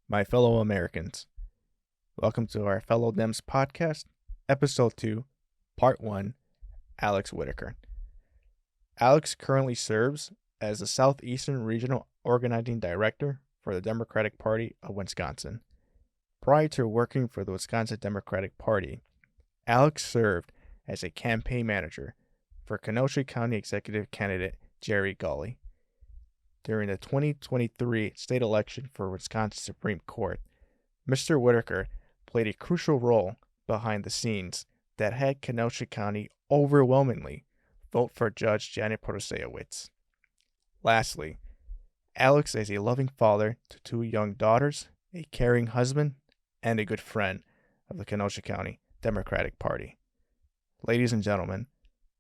My fellow Americans, welcome to our Fellow Dems podcast, episode 2, part 1, Alex Whitaker. Alex currently serves as the Southeastern Regional Organizing Director for the Democratic Party of Wisconsin. Prior to working for the Wisconsin Democratic Party, Alex served as a campaign manager for Kenosha County Executive candidate Jerry Gully. During the 2023 state election for Wisconsin Supreme Court, Mr. Whitaker played a crucial role behind the scenes that had Kenosha County overwhelmingly vote for Judge Janet Protasiewicz. Lastly, Alex is a loving father to 2 young daughters, a caring husband, and a good friend of the Kenosha County Democratic Party. Ladies and gentlemen,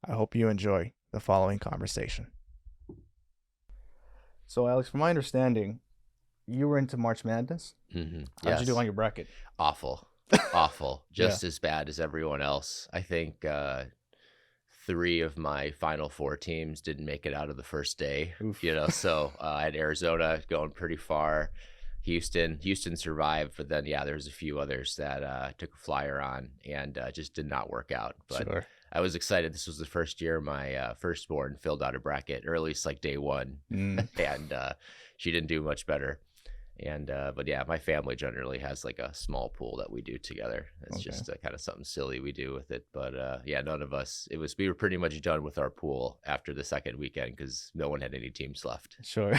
I hope you enjoy the following conversation. So, Alex, from my understanding, you were into March Madness. Mm-hmm. How Yes. did you do on your bracket? Awful. Just as bad as everyone else. I think 3 of my final 4 teams didn't make it out of the first day. Oof. So I had Arizona going pretty far. Houston survived, but then there's a few others that took a flyer on and just did not work out. But Sure. I was excited. This was the first year my firstborn filled out a bracket, or at least like day 1, and she didn't do much better. And but yeah, my family generally has like a small pool that we do together. It's just kind of something silly we do with it. But none of us. We were pretty much done with our pool after the second weekend because no one had any teams left. Sure.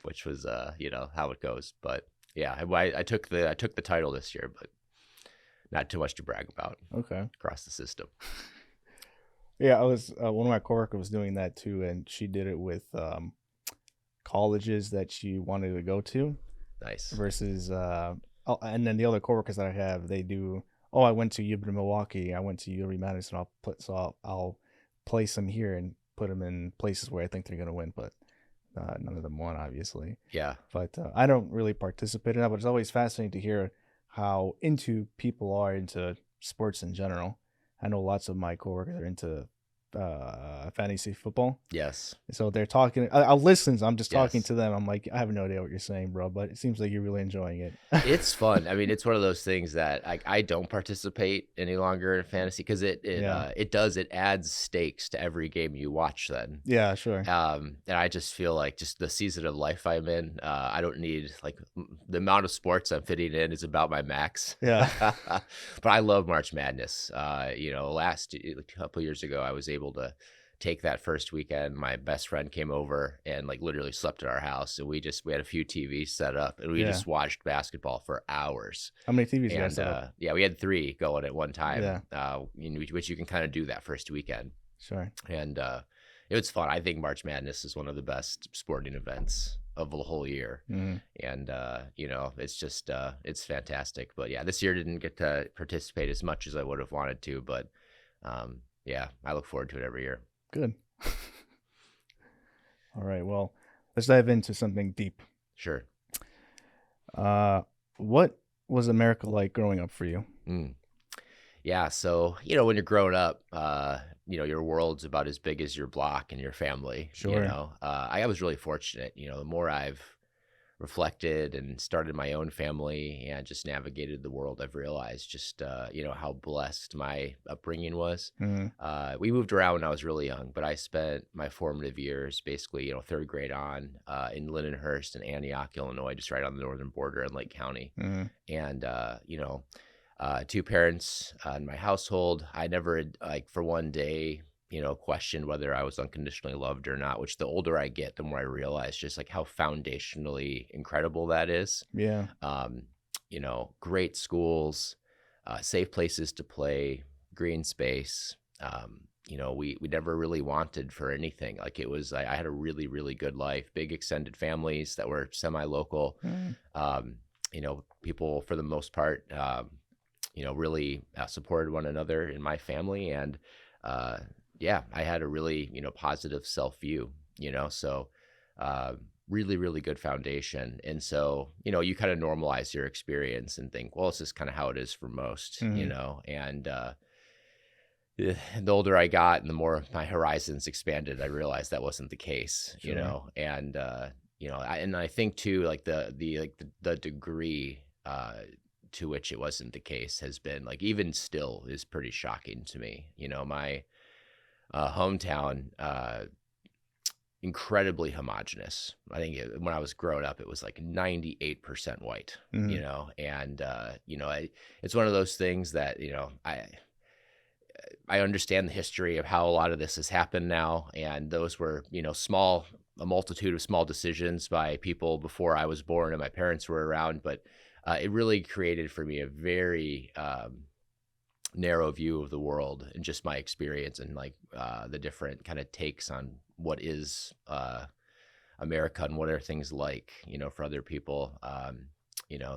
Which was how it goes. But yeah, I took the title this year, but not too much to brag about. Okay. Across the system. Yeah, I was one of my coworkers was doing that too, and she did it with colleges that she wanted to go to. Nice. Versus and then the other coworkers that I have, they do. Oh, I went to U of Milwaukee. I went to U of Madison. I'll place them here and put them in places where I think they're gonna win, but none of them won, obviously. Yeah. But I don't really participate in that. But it's always fascinating to hear how into people are into sports in general. I know lots of my coworkers are into fantasy football. Yes. So they're talking. I'll listen. I'm just talking Yes. to them. I'm like, I have no idea what you're saying, bro, but it seems like you're really enjoying it. It's fun. I mean, it's one of those things that I don't participate any longer in fantasy because it adds stakes to every game you watch then. Yeah, sure. And I just feel like just the season of life I'm in, I don't need the amount of sports I'm fitting in is about my max. Yeah. But I love March Madness. Last couple of years ago, I was able to take that first weekend. My best friend came over and literally slept at our house, and we had a few TVs set up, and we just watched basketball for hours. How many TVs you guys set up? We had 3 going at one time. Yeah. Which you can kind of do that first weekend. Sure. And it was fun. I think March Madness is one of the best sporting events of the whole year. Mm-hmm. And it's just it's fantastic. But yeah, this year didn't get to participate as much as I would have wanted to, but I look forward to it every year. Good. All right. Well, let's dive into something deep. Sure. What was America like growing up for you? Yeah. So, when you're growing up, your world's about as big as your block and your family. Sure. I was really fortunate. The more I've reflected and started my own family and just navigated the world, I've realized just, how blessed my upbringing was. Mm-hmm. We moved around when I was really young, but I spent my formative years basically, 3rd grade on in Lindenhurst and Antioch, Illinois, just right on the northern border in Lake County. Mm-hmm. And, 2 parents in my household. I never, for one day, questioned whether I was unconditionally loved or not, which the older I get, the more I realize just how foundationally incredible that is. Yeah. Great schools, safe places to play, green space. We never really wanted for anything. I had a really, really good life, big extended families that were semi-local. Mm-hmm. People for the most part, really supported one another in my family. And, I had a really, positive self-view, so really, really good foundation. And so, you kind of normalize your experience and think, well, this is kind of how it is for most, Mm-hmm. and the older I got and the more my horizons expanded, I realized that wasn't the case, Sure. and, and I think too, like the degree to which it wasn't the case has been like, even still, is pretty shocking to me. My hometown, incredibly homogenous. I think when I was growing up, it was like 98% white, Mhm. and it's one of those things that, I understand the history of how a lot of this has happened now, and those were, a multitude of small decisions by people before I was born and my parents were around, but it really created for me a very narrow view of the world, and just my experience, and like the different kind of takes on what is America and what are things like, for other people.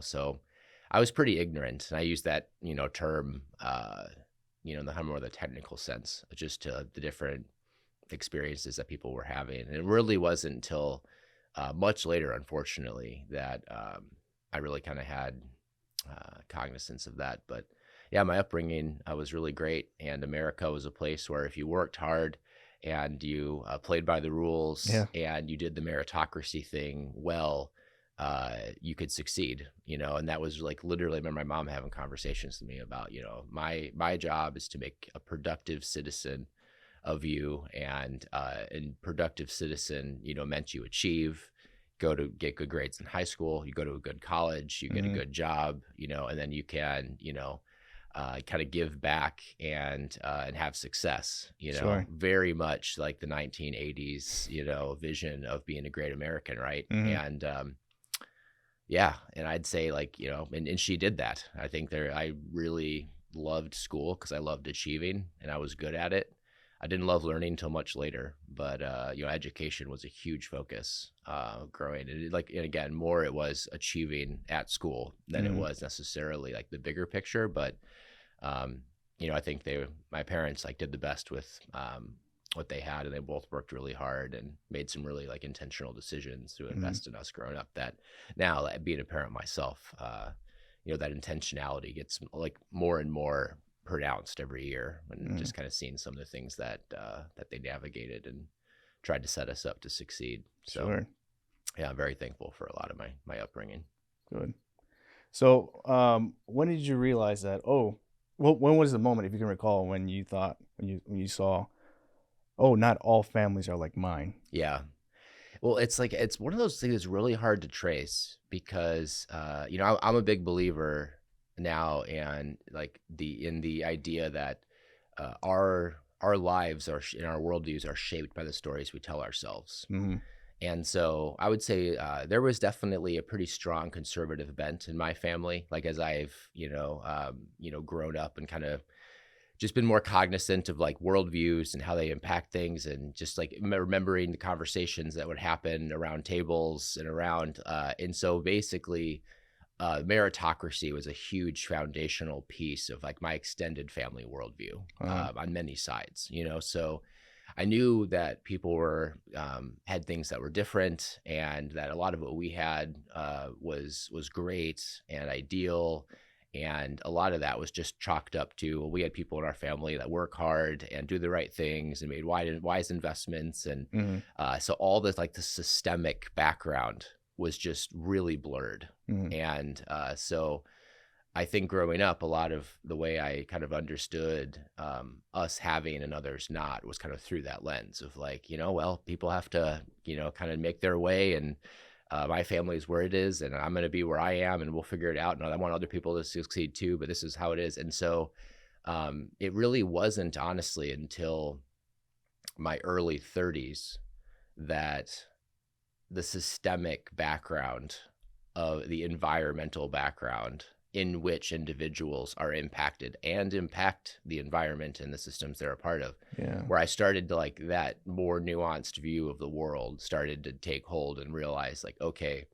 So I was pretty ignorant, and I use that, term, in the more the technical sense, just to the different experiences that people were having. And it really wasn't until much later, unfortunately, that I really kind of had cognizance of that. But yeah, my upbringing was really great, and America was a place where if you worked hard and you played by the rules Yeah. and you did the meritocracy thing well, you could succeed, and that was like literally, I remember my mom having conversations with me about, my job is to make a productive citizen of you, and productive citizen, meant you achieve, go to get good grades in high school, you go to a good college, you get a Mhm. good job, and then you can, kind of give back and have success, Sure. very much like the 1980s, vision of being a great American, right? Mhm. And yeah, and I'd say, like, and she did that. I think I really loved school because I loved achieving and I was good at it. I didn't love learning until much later, but education was a huge focus growing. And and again, more it was achieving at school than it Mhm. was necessarily like the bigger picture. But um, I think my parents like did the best with what they had, and they both worked really hard and made some really like intentional decisions to Mhm. invest in us growing up. That now, like, being a parent myself, that intentionality gets like more and more pronounced every year, and Mhm. just kind of seeing some of the things that they navigated and tried to set us up to succeed. So Sure. yeah, I'm very thankful for a lot of my upbringing. Good. So, when did you realize that? Oh, well, when was the moment, if you can recall, when you thought, when you saw, oh, not all families are like mine. Yeah. Well, it's like, it's one of those things that's really hard to trace because, I'm a big believer now, and like in the idea that our lives and our worldviews are shaped by the stories we tell ourselves. Mm-hmm. And so I would say there was definitely a pretty strong conservative bent in my family. Like, as I've grown up and kind of just been more cognizant of like worldviews and how they impact things, and just like remembering the conversations that would happen around tables and around. And so basically, meritocracy was a huge foundational piece of like my extended family worldview Uh, on many sides. So I knew that people had things that were different, and that a lot of what we had was great and ideal, and a lot of that was just chalked up to, well, we had people in our family that work hard and do the right things and made wise investments, and mm-hmm. so all this, like, the systemic background was just really blurred. Mm-hmm. And so I think growing up, a lot of the way I kind of understood us having and others not was kind of through that lens of like, well, people have to, kind of make their way, and my family is where it is, and I'm going to be where I am, and we'll figure it out. And I want other people to succeed too, but this is how it is. And so it really wasn't, honestly, until my early 30s that the systemic background of the environmental background in which individuals are impacted and impact the environment and the systems they're a part of, Yeah. where I started to, like, that more nuanced view of the world started to take hold, and realize, like, okay,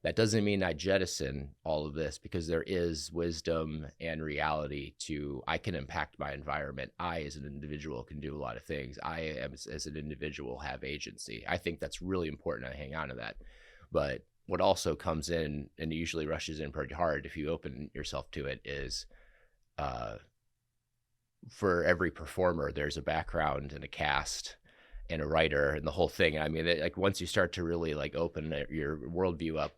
that doesn't mean I jettison all of this, because there is wisdom and reality to, I can impact my environment. I, as an individual, can do a lot of things. I am, as an individual, have agency. I think that's really important. I hang on to that. But what also comes in, and usually rushes in pretty hard if you open yourself to it, is for every performer, there's a background and a cast, and a writer and the whole thing. I mean, like once you start to really like open your worldview up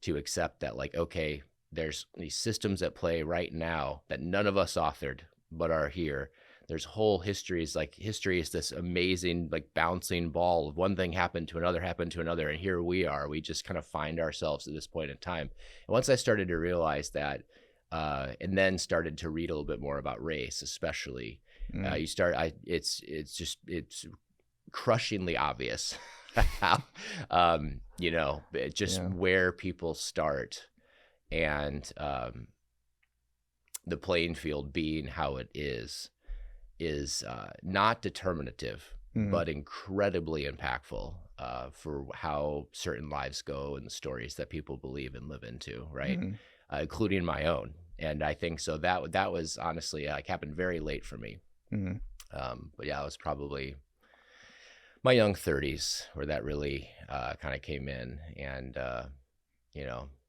to accept that, like, okay, there's these systems at play right now that none of us authored but are here. There's whole histories, like history is this amazing like bouncing ball of one thing happened to another, and here we are. We just kind of find ourselves at this point in time. And once I started to realize that, and then started to read a little bit more about race, especially, it's crushingly obvious how, where people start, and the playing field being how it is not determinative, but incredibly impactful for how certain lives go and the stories that people believe and live into, right? Including my own. And I think so that was honestly like happened very late for me. But yeah, it was probably my young 30s where that really kind of came in, and a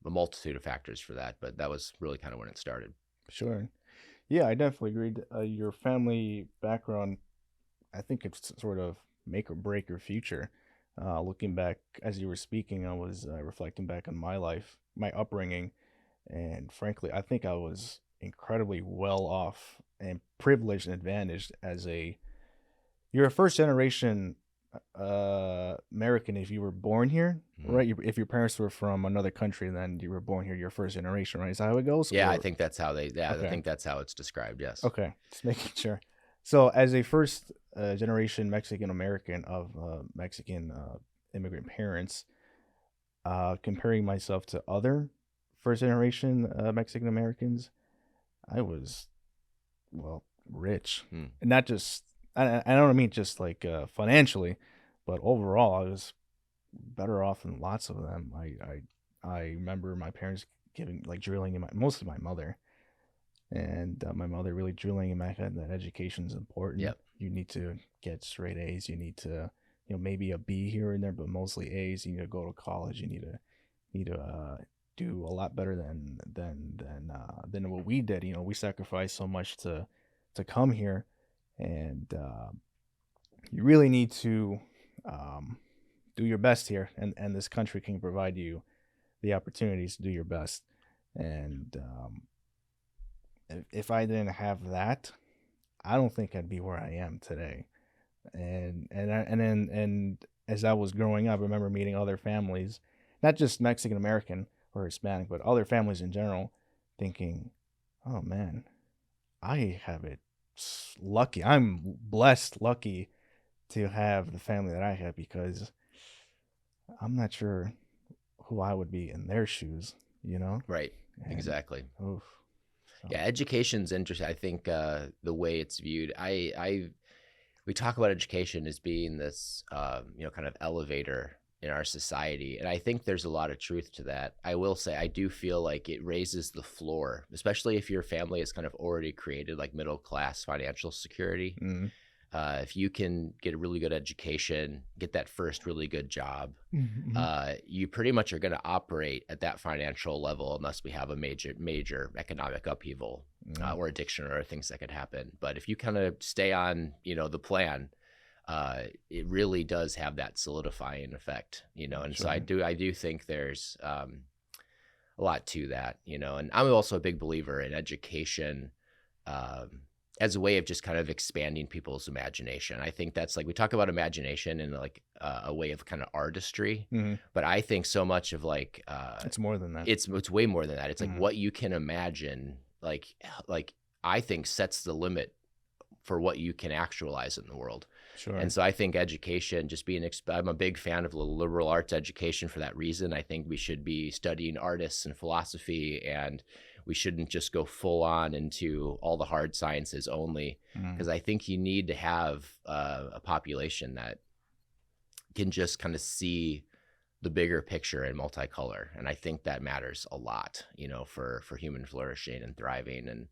multitude of factors for that, but that was really kind of when it started. Sure. Yeah, I definitely agreed. Your family background, I think it's sort of make or break your future. Looking back, as you were speaking, I was reflecting back on my life, my upbringing, and frankly, I think I was incredibly well off and privileged and advantaged you're a first generation American if you were born here, right? If your parents were from another country, then you were born here, you're first generation, right? Is that how it goes? Yeah, Or... I think that's how Okay. I think that's how it's described. Yes. Okay, just making sure. So, as a first generation Mexican American of Mexican immigrant parents, comparing myself to other first generation Mexican Americans, I was, well, rich, and not just. I don't mean just like financially, but overall, I was better off than lots of them. I remember my parents drilling mostly my mother, and my mother really drilling in my head that education is important. Yep. You need to get straight A's. You need to, maybe a B here and there, but mostly A's. You need to go to college. You need to do a lot better than what we did. We sacrificed so much to come here, and you really need to do your best here, and this country can provide you the opportunities to do your best. And if I didn't have that, I don't think I'd be where I am today. And as I was growing up, I remember meeting other families, not just Mexican American or Hispanic, but other families in general, thinking, "Oh man, I have it lucky. I'm blessed, lucky to have the family that I have, because I'm not sure who I would be in their shoes." Right. And, exactly. Oof. Yeah, education's interesting. I think the way it's viewed, we talk about education as being this, kind of elevator in our society, and I think there's a lot of truth to that. I will say I do feel like it raises the floor, especially if your family is kind of already created like middle class financial security. If you can get a really good education, get that first really good job, you pretty much are going to operate at that financial level unless we have a major economic upheaval or addiction or things that could happen. But if you kind of stay on, the plan, it really does have that solidifying effect, and Sure. so I do think there's a lot to that, and I'm also a big believer in education as a way of just kind of expanding people's imagination. I think that's like, we talk about imagination in like a way of kind of artistry, but I think so much of like, it's more than that. It's way more than that. It's like what you can imagine, like I think sets the limit for what you can actualize in the world. Sure. And so I think education, just I'm a big fan of liberal arts education for that reason. I think we should be studying artists and philosophy, and we shouldn't just go full on into all the hard sciences only, because I think you need to have a population that can just kind of see the bigger picture in multicolor. And I think that matters a lot, for human flourishing and thriving. And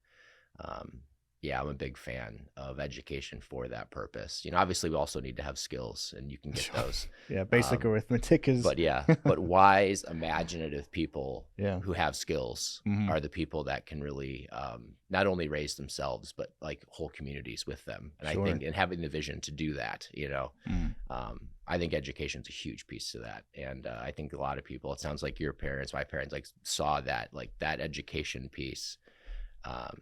yeah, I'm a big fan of education for that purpose. Obviously we also need to have skills, and you can get Sure. those. Yeah, basic arithmetic is. But yeah, but wise, imaginative people Yeah. who have skills Hmm. are the people that can really not only raise themselves, but like whole communities with them. And I Sure. think, and having the vision to do that, Mm. I think education is a huge piece to that. And I think a lot of people, it sounds like your parents, my parents, like saw that, like that education piece um,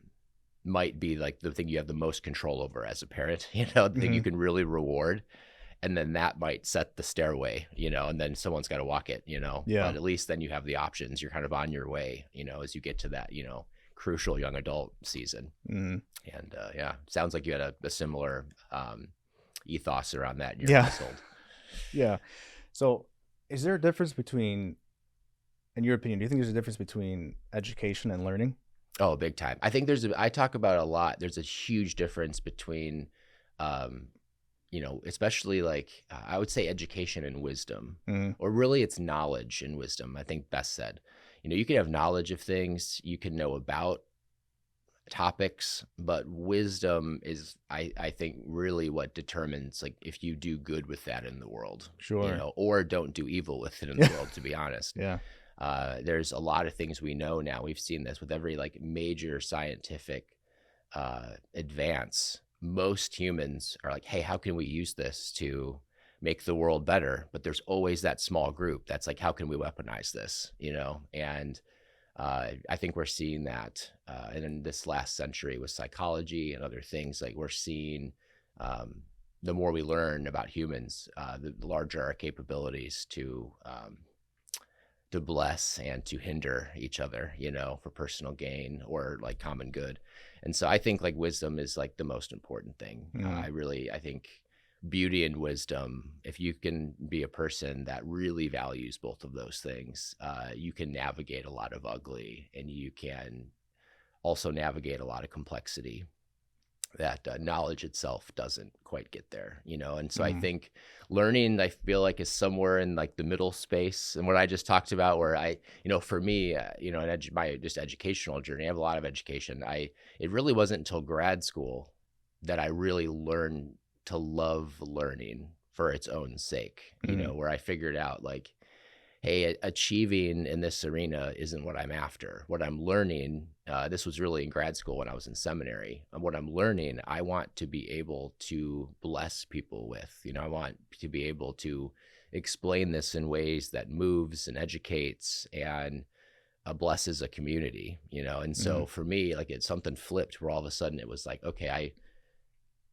might be like the thing you have the most control over as a parent, the thing you Hmm. can really reward. And then that might set the stairway, and then someone's got to walk it, Yeah. but at least then you have the options. You're kind of on your way, as you get to that, crucial young adult season. Hmm. And yeah, sounds like you had a similar ethos around that in your Yeah. household. Yeah. So, is there a difference between, in your opinion, do you think there's a difference between education and learning? Oh, big time. I think I talk about it a lot. There's a huge difference between, um, especially like I would say education and wisdom, Mm. or really it's knowledge and wisdom. I think best said. You can have knowledge of things, you can know about topics, but wisdom is, I think, really what determines like if you do good with that in the world, Sure. or don't do evil with it in the world. To be honest, Yeah. there's a lot of things we know now. We've seen this with every like major scientific advance. Most humans are like, hey, how can we use this to make the world better? But there's always that small group that's like, how can we weaponize this? And I think we're seeing that, and in this last century with psychology and other things, like we're seeing the more we learn about humans, the larger our capabilities to bless and to hinder each other, for personal gain or like common good. And so I think like wisdom is like the most important thing. Mm. I think beauty and wisdom, if you can be a person that really values both of those things, you can navigate a lot of ugly, and you can also navigate a lot of complexity that knowledge itself doesn't quite get there, and so I think learning, I feel like, is somewhere in like the middle space. And what I just talked about, where for me, my just educational journey, I have a lot of education. It really wasn't until grad school that I really learned to love learning for its own sake, where I figured out like, hey, achieving in this arena isn't what I'm after. What I'm learning, this was really in grad school when I was in seminary. And what I'm learning, I want to be able to bless people with. I want to be able to explain this in ways that moves and educates and blesses a community. And so for me, like it's something flipped where all of a sudden it was like, okay, I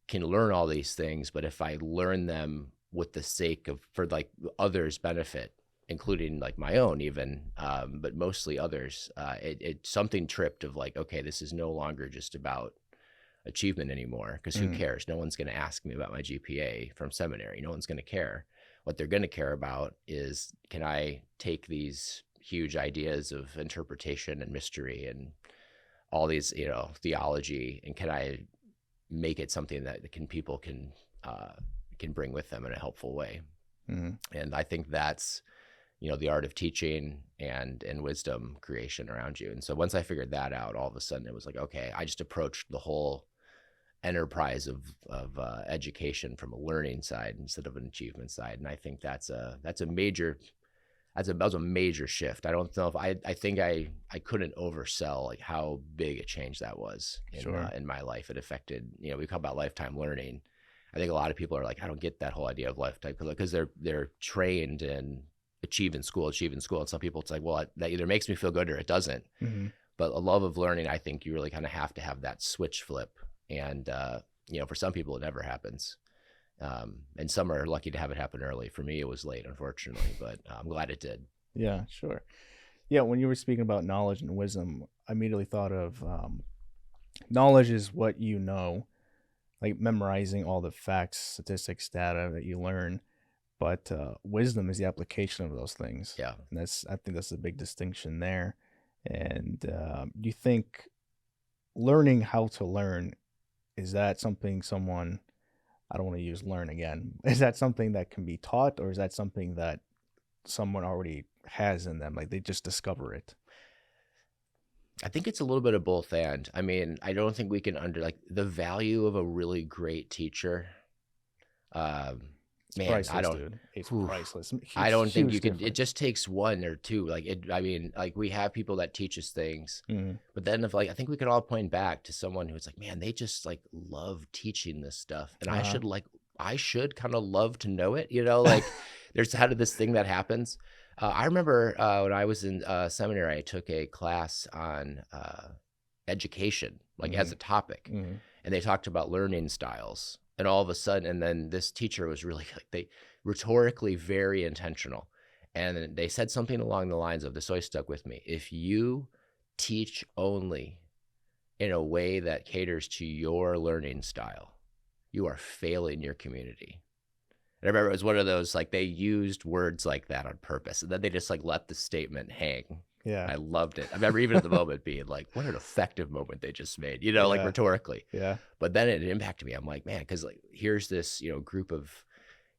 can learn all these things, but if I learn them with the sake of for like others' benefit, including like my own even, but mostly others, it something tripped of like, okay, this is no longer just about achievement anymore, because who cares? No one's going to ask me about my GPA from seminary. No one's going to care. What they're going to care about is, can I take these huge ideas of interpretation and mystery and all these, theology, and can I make it something that people can bring with them in a helpful way? And I think that's the art of teaching and wisdom creation around you. And so once I figured that out, all of a sudden it was like, okay, I just approached the whole enterprise of education from a learning side instead of an achievement side. And I think that was a major shift. I don't know if I think I couldn't oversell like how big a change that was in my life. It affected, we talk about lifetime learning. I think a lot of people are like, I don't get that whole idea of lifetime, because they're trained in achieve in school. And some people, it's like, well, that either makes me feel good or it doesn't. But a love of learning, I think you really kind of have to have that switch flip. And, for some people it never happens. And some are lucky to have it happen early. For me, it was late, unfortunately, but I'm glad it did. Yeah, sure. Yeah, when you were speaking about knowledge and wisdom, I immediately thought of knowledge is what you know, like memorizing all the facts, statistics, data that you learn. But wisdom is the application of those things. Yeah. And I think that's a big distinction there. And do you think learning how to learn, is that something I don't want to use learn again. Is that something that can be taught, or is that something that someone already has in them? Like they just discover it? I think it's a little bit of both. And I mean, I don't think we can the value of a really great teacher. It's Man, priceless, dude. It's priceless. I don't think you difference. could. It just takes one or two. I mean, like we have people that teach us things, but then I think we could all point back to someone who's like, man, they just like love teaching this stuff, and I should kind of love to know it. Like there's kind of this thing that happens. I remember when I was in seminary, I took a class on education, like as a topic, and they talked about learning styles. And all of a sudden, and then this teacher was really rhetorically very intentional. And they said something along the lines of, this always stuck with me: if you teach only in a way that caters to your learning style, you are failing your community. And I remember it was one of those, like they used words like that on purpose. And then they just like let the statement hang. Yeah. I loved it. I remember even at the moment being like, what an effective moment they just made, like rhetorically. Yeah. But then it impacted me. I'm like, man, because like here's this, group of,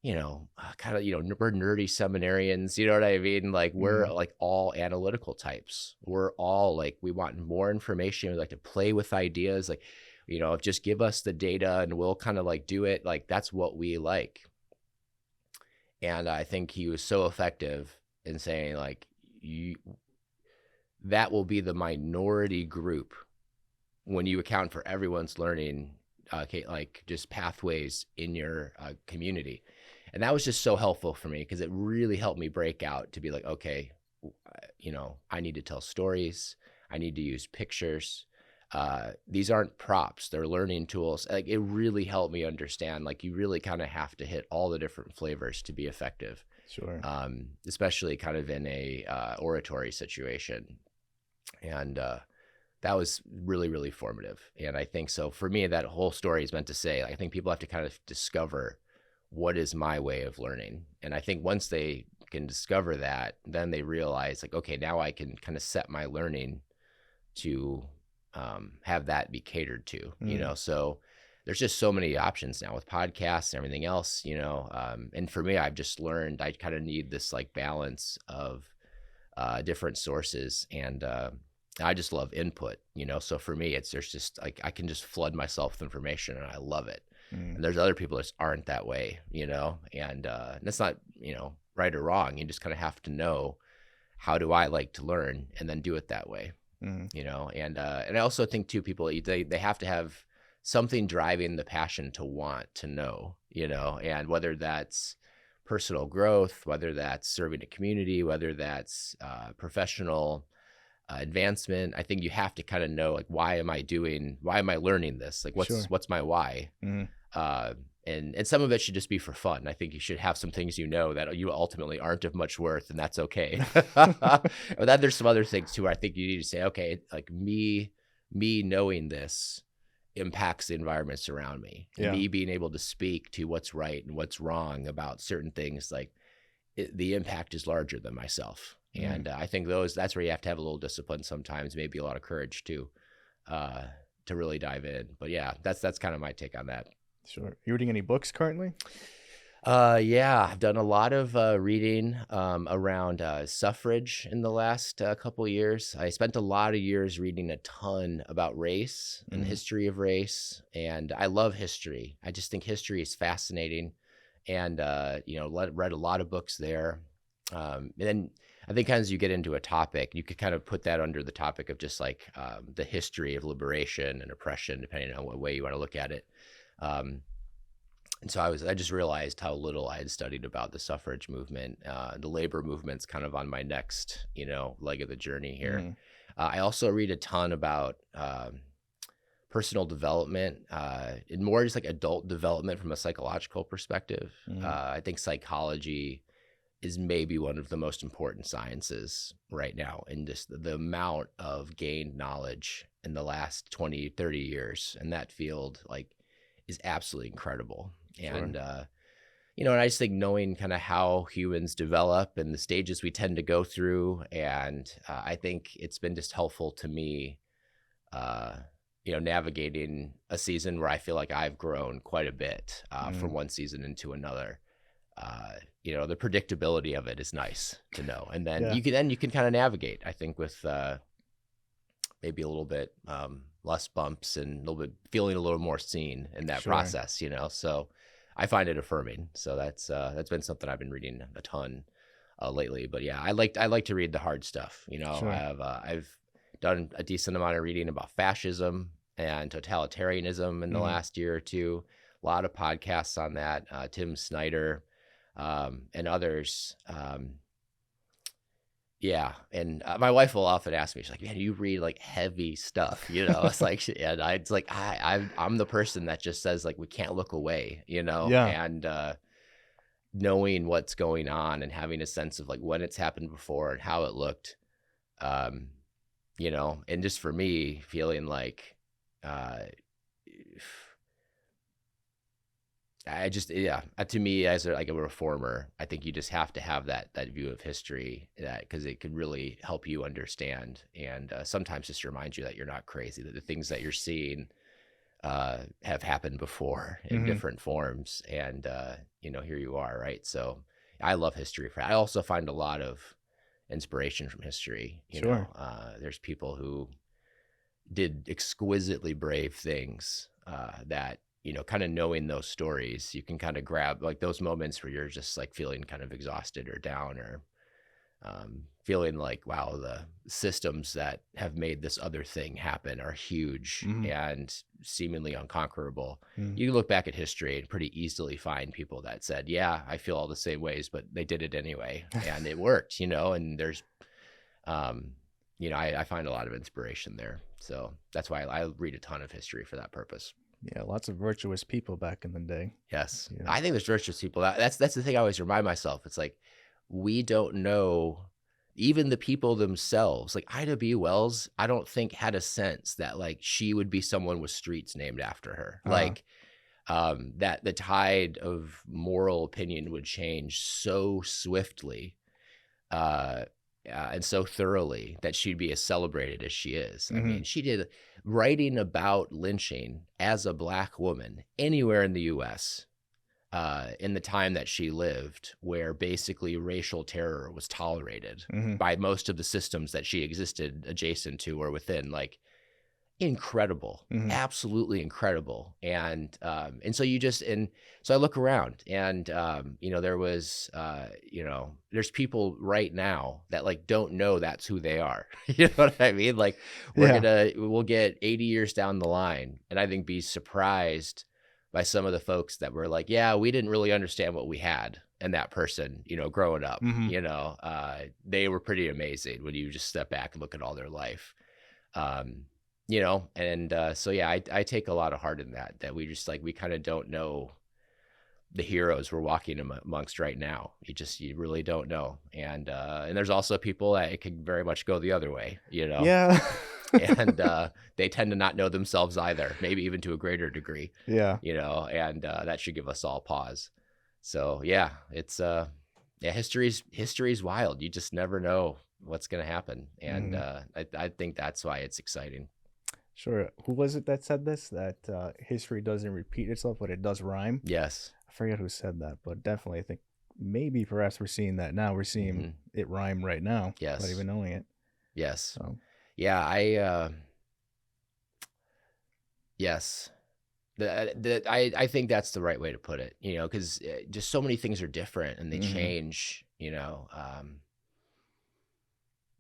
kind of, we're nerdy seminarians, you know what I mean? Like we're like all analytical types. We're all like, we want more information. We like to play with ideas. Like, just give us the data and we'll kind of like do it. Like that's what we like. And I think he was so effective in saying like, that will be the minority group when you account for everyone's learning, like just pathways in your community. And that was just so helpful for me because it really helped me break out to be like, okay, I need to tell stories. I need to use pictures. These aren't props. They're learning tools. Like it really helped me understand, like you really kind of have to hit all the different flavors to be effective. Sure. Especially kind of in a oratory situation. And that was really, really formative. And I think so for me, that whole story is meant to say, I think people have to kind of discover what is my way of learning. And I think once they can discover that, then they realize like, okay, now I can kind of set my learning to have that be catered to, so there's just so many options now with podcasts and everything else, and for me, I've just learned I kind of need this like balance of different sources, and I just love input, so for me, there's just like, I can just flood myself with information and I love it. And there's other people that just aren't that way, and that's not, right or wrong. You just kind of have to know, how do I like to learn, and then do it that way. And I also think too, people, they have to have something driving the passion to want to know, and whether that's personal growth, whether that's serving a community, whether that's professional advancement. I think you have to kind of know, like, why am I learning this? Like, what's my why? And some of it should just be for fun. I think you should have some things, that you ultimately aren't of much worth, and that's okay. But then there's some other things too, where I think you need to say, okay, like me knowing this impacts the environments around me. Yeah. Me being able to speak to what's right and what's wrong about certain things, like the impact is larger than myself. And I think that's where you have to have a little discipline sometimes, maybe a lot of courage too, to really dive in. But yeah, that's kind of my take on that. Sure. You reading any books currently? Yeah, I've done a lot of reading around suffrage in the last couple of years. I spent a lot of years reading a ton about race and the history of race, and I love history. I just think history is fascinating, and read a lot of books there. And then I think as you get into a topic, you could kind of put that under the topic of just like the history of liberation and oppression, depending on what way you want to look at it. And so I just realized how little I had studied about the suffrage movement. The labor movement's kind of on my next, leg of the journey here. I also read a ton about personal development, and more just like adult development from a psychological perspective. I think psychology is maybe one of the most important sciences right now, and just the amount of gained knowledge in the last 20, 30 years in that field, like, is absolutely incredible. Sure. And, and I just think knowing kind of how humans develop and the stages we tend to go through. And I think it's been just helpful to me, navigating a season where I feel like I've grown quite a bit from one season into another. The predictability of it is nice to know. And then you can kind of navigate, I think, with maybe a little bit less bumps and a little bit feeling a little more seen in that Sure. process, you know. So I find it affirming. So that's been something I've been reading a ton lately. But yeah, I like to read the hard stuff. You know, Sure. I've done a decent amount of reading about fascism and totalitarianism in the last year or two. A lot of podcasts on that. Tim Snyder and others. Yeah, and my wife will often ask me, she's like, "Man, you read like heavy stuff, you know?" It's like, and it's like I'm the person that just says like we can't look away, you know, Yeah. and knowing what's going on and having a sense of like when it's happened before and how it looked, you know, and just for me feeling like I just, yeah, to me as like a reformer, I think you just have to have that view of history, that because it can really help you understand, and sometimes just remind you that you're not crazy, that the things that you're seeing have happened before in different forms, and you know, here you are, right? So I love history. I also find a lot of inspiration from history. You know, there's people who did exquisitely brave things that, you know, kind of knowing those stories, you can kind of grab like those moments where you're just like feeling kind of exhausted or down, or feeling like, wow, the systems that have made this other thing happen are huge and seemingly unconquerable. You look back at history and pretty easily find people that said, yeah, I feel all the same ways, but they did it anyway. And it worked, you know, and there's, you know, I find a lot of inspiration there. So that's why I read a ton of history for that purpose. Yeah, lots of virtuous people back in the day. Yes. Yeah. I think there's virtuous people. That's the thing I always remind myself. It's like, we don't know, even the people themselves. Like Ida B. Wells, I don't think had a sense that like she would be someone with streets named after her. Like that the tide of moral opinion would change so swiftly and so thoroughly that she'd be as celebrated as she is. I mean, she did writing about lynching as a Black woman anywhere in the U.S. In the time that she lived, where basically racial terror was tolerated by most of the systems that she existed adjacent to or within. Like, incredible, absolutely incredible. And so you just, and so I look around and, you know, there was, you know, there's people right now that like don't know that's who they are. You know what I mean? Like we'll get 80 years down the line and I think be surprised by some of the folks that were like, yeah, we didn't really understand what we had in that person, you know, growing up. You know, they were pretty amazing when you just step back and look at all their life. You know, and so yeah, I take a lot of heart in that we just like, we kind of don't know the heroes we're walking amongst right now. You really don't know. And there's also people that it can very much go the other way, you know? Yeah. And they tend to not know themselves either, maybe even to a greater degree. Yeah. You know, and that should give us all pause. So yeah, it's yeah, history's wild. You just never know what's going to happen. And I think that's why it's exciting. Sure. Who was it that said this? That history doesn't repeat itself, but it does rhyme? Yes. I forget who said that, but definitely I think maybe perhaps we're seeing that now. We're seeing it rhyme right now. Yes. Without even knowing it. Yes. So. Yeah, yes. I think that's the right way to put it, you know, because just so many things are different and they change, you know.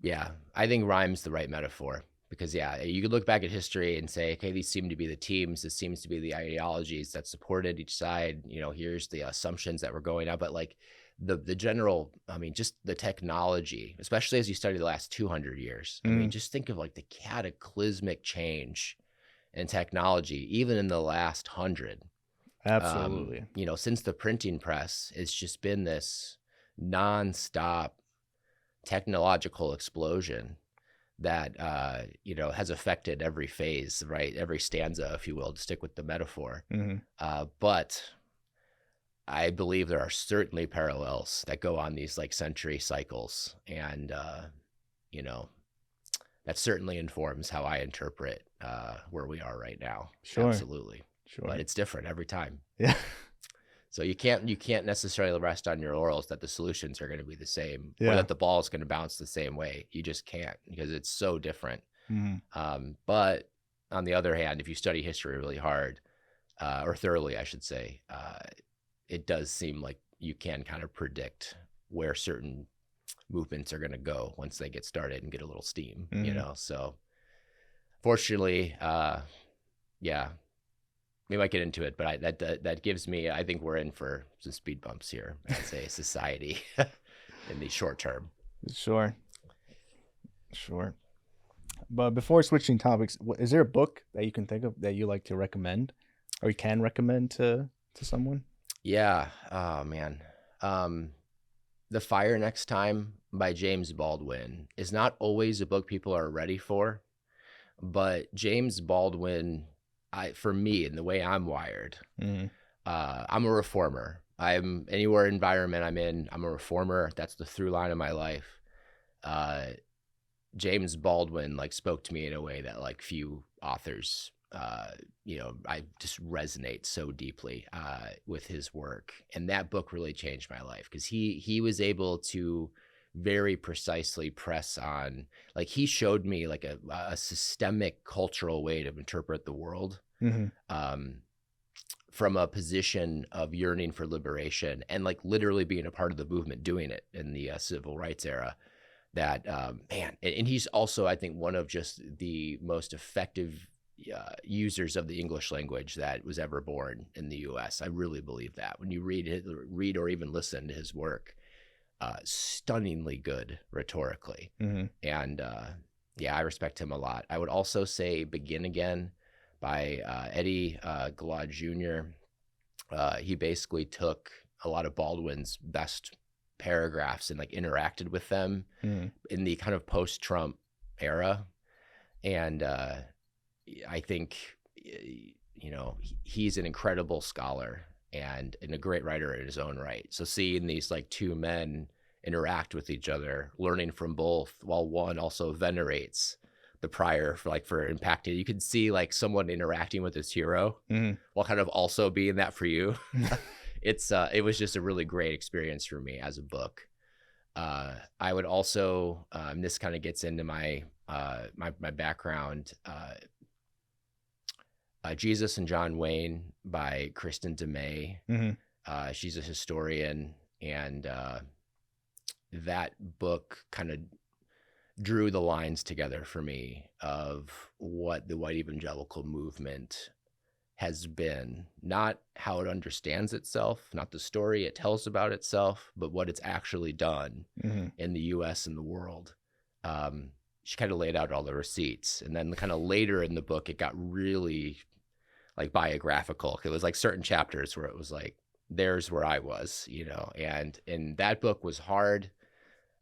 Yeah, I think rhyme's the right metaphor. Because, yeah, you could look back at history and say, okay, these seem to be the teams. This seems to be the ideologies that supported each side. You know, here's the assumptions that were going on. But, like, the general, I mean, just the technology, especially as you study the last 200 years. I mean, just think of, like, the cataclysmic change in technology, even in the last 100. Absolutely. You know, since the printing press, it's just been this nonstop technological explosion that you know, has affected every phase, right? Every stanza, if you will, to stick with the metaphor. But I believe there are certainly parallels that go on these like century cycles, and you know, that certainly informs how I interpret where we are right now. Sure. Absolutely. Sure. But it's different every time. Yeah. So you can't necessarily rest on your laurels that the solutions are going to be the same, or Yeah. that the ball is going to bounce the same way. You just can't, because it's so different But on the other hand, if you study history really hard, or thoroughly, I should say, it does seem like you can kind of predict where certain movements are going to go once they get started and get a little steam, So fortunately, yeah, we might get into it, but that gives me, I think we're in for some speed bumps here as a society in the short term. Sure. But before switching topics, is there a book that you can think of that you like to recommend, or you can recommend to someone? Yeah. Oh man. The Fire Next Time by James Baldwin is not always a book people are ready for, but James Baldwin, for me, and the way I'm wired, I'm a reformer. I'm anywhere environment I'm in, I'm a reformer. That's the through line of my life. James Baldwin spoke to me in a way that few authors, I just resonate so deeply with his work. And that book really changed my life because he was able to very precisely press on, he showed me a systemic cultural way to interpret the world from a position of yearning for liberation and literally being a part of the movement, doing it in the civil rights era. That man, and he's also, I think, one of just the most effective users of the English language that was ever born in the U.S. I really believe that. When you read or even listen to his work, stunningly good rhetorically, and I respect him a lot. I would also say "Begin Again" by Eddie Glaude Jr. He basically took a lot of Baldwin's best paragraphs and interacted with them in the kind of post-Trump era, and I think he's an incredible scholar and a great writer in his own right. So seeing these two men interact with each other, learning from both, while one also venerates the prior for impacting, you can see someone interacting with his hero while kind of also being that for you. It was just a really great experience for me as a book. I would also, this kind of gets into my background, Jesus and John Wayne by Kristen DeMay. She's a historian, and that book kind of drew the lines together for me of what the white evangelical movement has been, not how it understands itself, not the story it tells about itself, but what it's actually done in the US and the world. She kind of laid out all the receipts, and then kind of later in the book, it got really biographical. It was certain chapters where it was there's where I was, and that book was hard.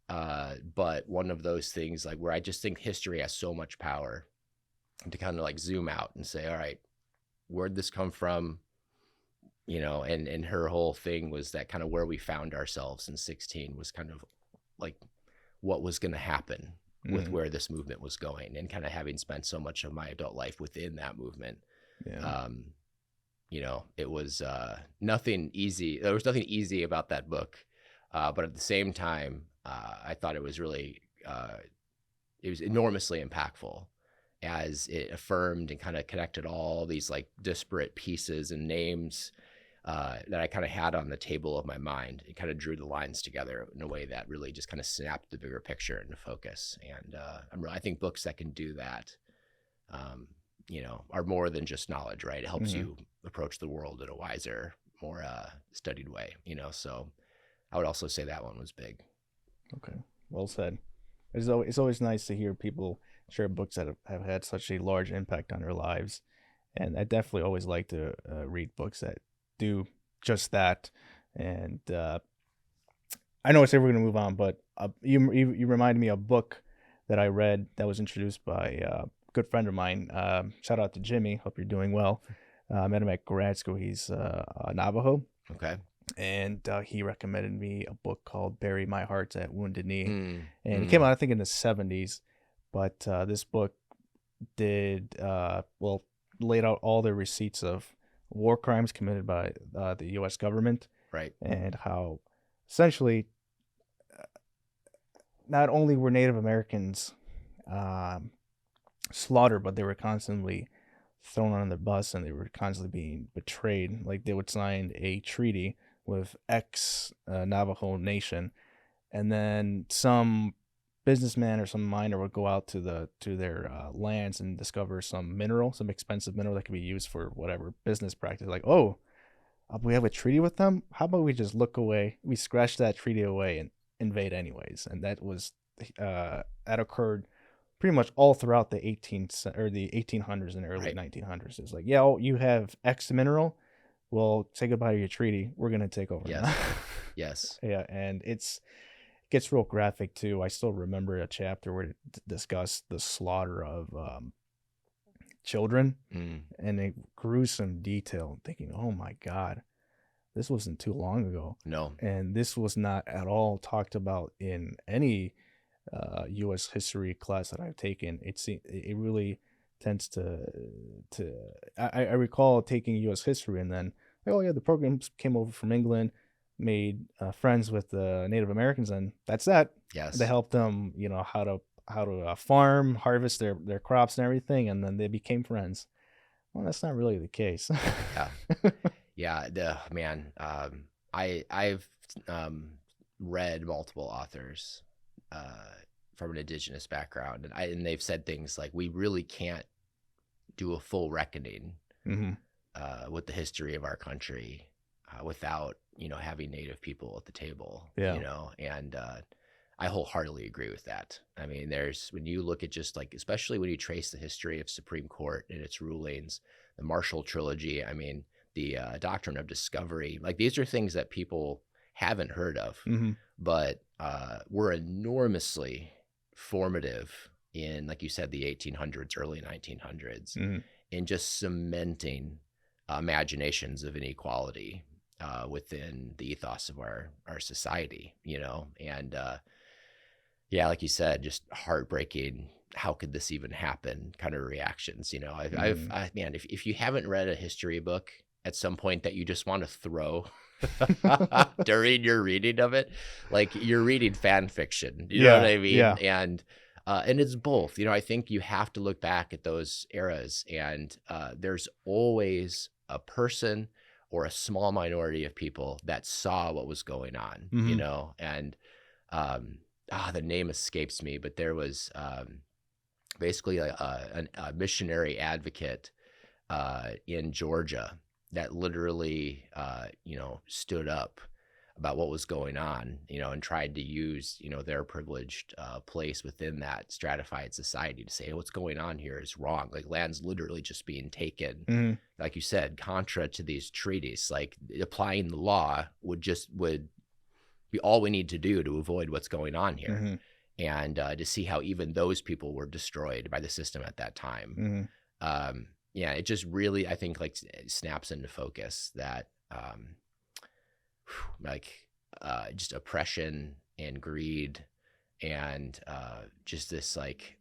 But one of those things where I just think history has so much power to kind of zoom out and say, all right, where'd this come from? And her whole thing was that kind of where we found ourselves in 16 was kind of what was going to happen with where this movement was going, and kind of having spent so much of my adult life within that movement. It was nothing easy. There was nothing easy about that book. But at the same time, I thought it was really, it was enormously impactful, as it affirmed and kind of connected all these disparate pieces and names that I kind of had on the table of my mind. It kind of drew the lines together in a way that really just kind of snapped the bigger picture into focus. And I think books that can do that, are more than just knowledge, right? It helps you approach the world in a wiser, more studied way, so I would also say that one was big. Okay, well said. It's always nice to hear people share books that have had such a large impact on their lives, and I definitely always like to read books that do just that. And I know I said we're going to move on, but you reminded me of a book that I read that was introduced by a good friend of mine. Shout out to Jimmy. Hope you're doing well. I met him at grad school. He's Navajo. Okay. And he recommended me a book called Bury My Heart at Wounded Knee. And it came out, I think, in the 70s. But this book laid out all the receipts of war crimes committed by the U.S. government. Right. And how essentially not only were Native Americans slaughtered, but they were constantly thrown on the bus and they were constantly being betrayed. Like they would sign a treaty with X Navajo Nation, and then some businessman or some miner would go out to their lands and discover some mineral, some expensive mineral that could be used for whatever business practice. Like, oh, we have a treaty with them. How about we just look away? We scratch that treaty away and invade anyways. And that was that occurred pretty much all throughout the 1800s and early 1900s. It's like, yeah, oh, you have X mineral. Well, say goodbye to your treaty. We're gonna take over. Yes. Now. Yes. Yeah, and it gets real graphic too. I still remember a chapter where it discussed the slaughter of children and a gruesome detail. Thinking, oh my God, this wasn't too long ago. No. And this was not at all talked about in any U.S. history class that I've taken. It really tends to I recall taking U.S. history and then, oh yeah, the programs came over from England, made friends with the Native Americans, and that's that. Yes. They helped them, how to farm, harvest their crops and everything, and then they became friends. Well, that's not really the case. Yeah. I've read multiple authors from an indigenous background, and they've said things like, we really can't do a full reckoning with the history of our country without having Native people at the table. And I wholeheartly agree with that. I mean, when you look at just like, especially when you trace the history of Supreme Court and its rulings, the Marshall Trilogy, I mean, the Doctrine of Discovery, like these are things that people haven't heard of, but were enormously formative in, like you said, the 1800s, early 1900s, in just cementing imaginations of inequality within the ethos of our society, and yeah, like you said, just heartbreaking. How could this even happen? Kind of reactions, man, if you haven't read a history book at some point that you just want to throw during your reading of it, like you're reading fan fiction, you know what I mean? Yeah. And it's both, I think you have to look back at those eras, and there's always a person or a small minority of people that saw what was going on, and the name escapes me, but there was basically a missionary advocate in Georgia that literally, stood up about what was going on, and tried to use, their privileged place within that stratified society to say, hey, what's going on here is wrong. Like land's literally just being taken, like you said, contra to these treaties. Like applying the law would be all we need to do to avoid what's going on here. And to see how even those people were destroyed by the system at that time. Yeah, it just really, I think, like snaps into focus that just oppression and greed and just this like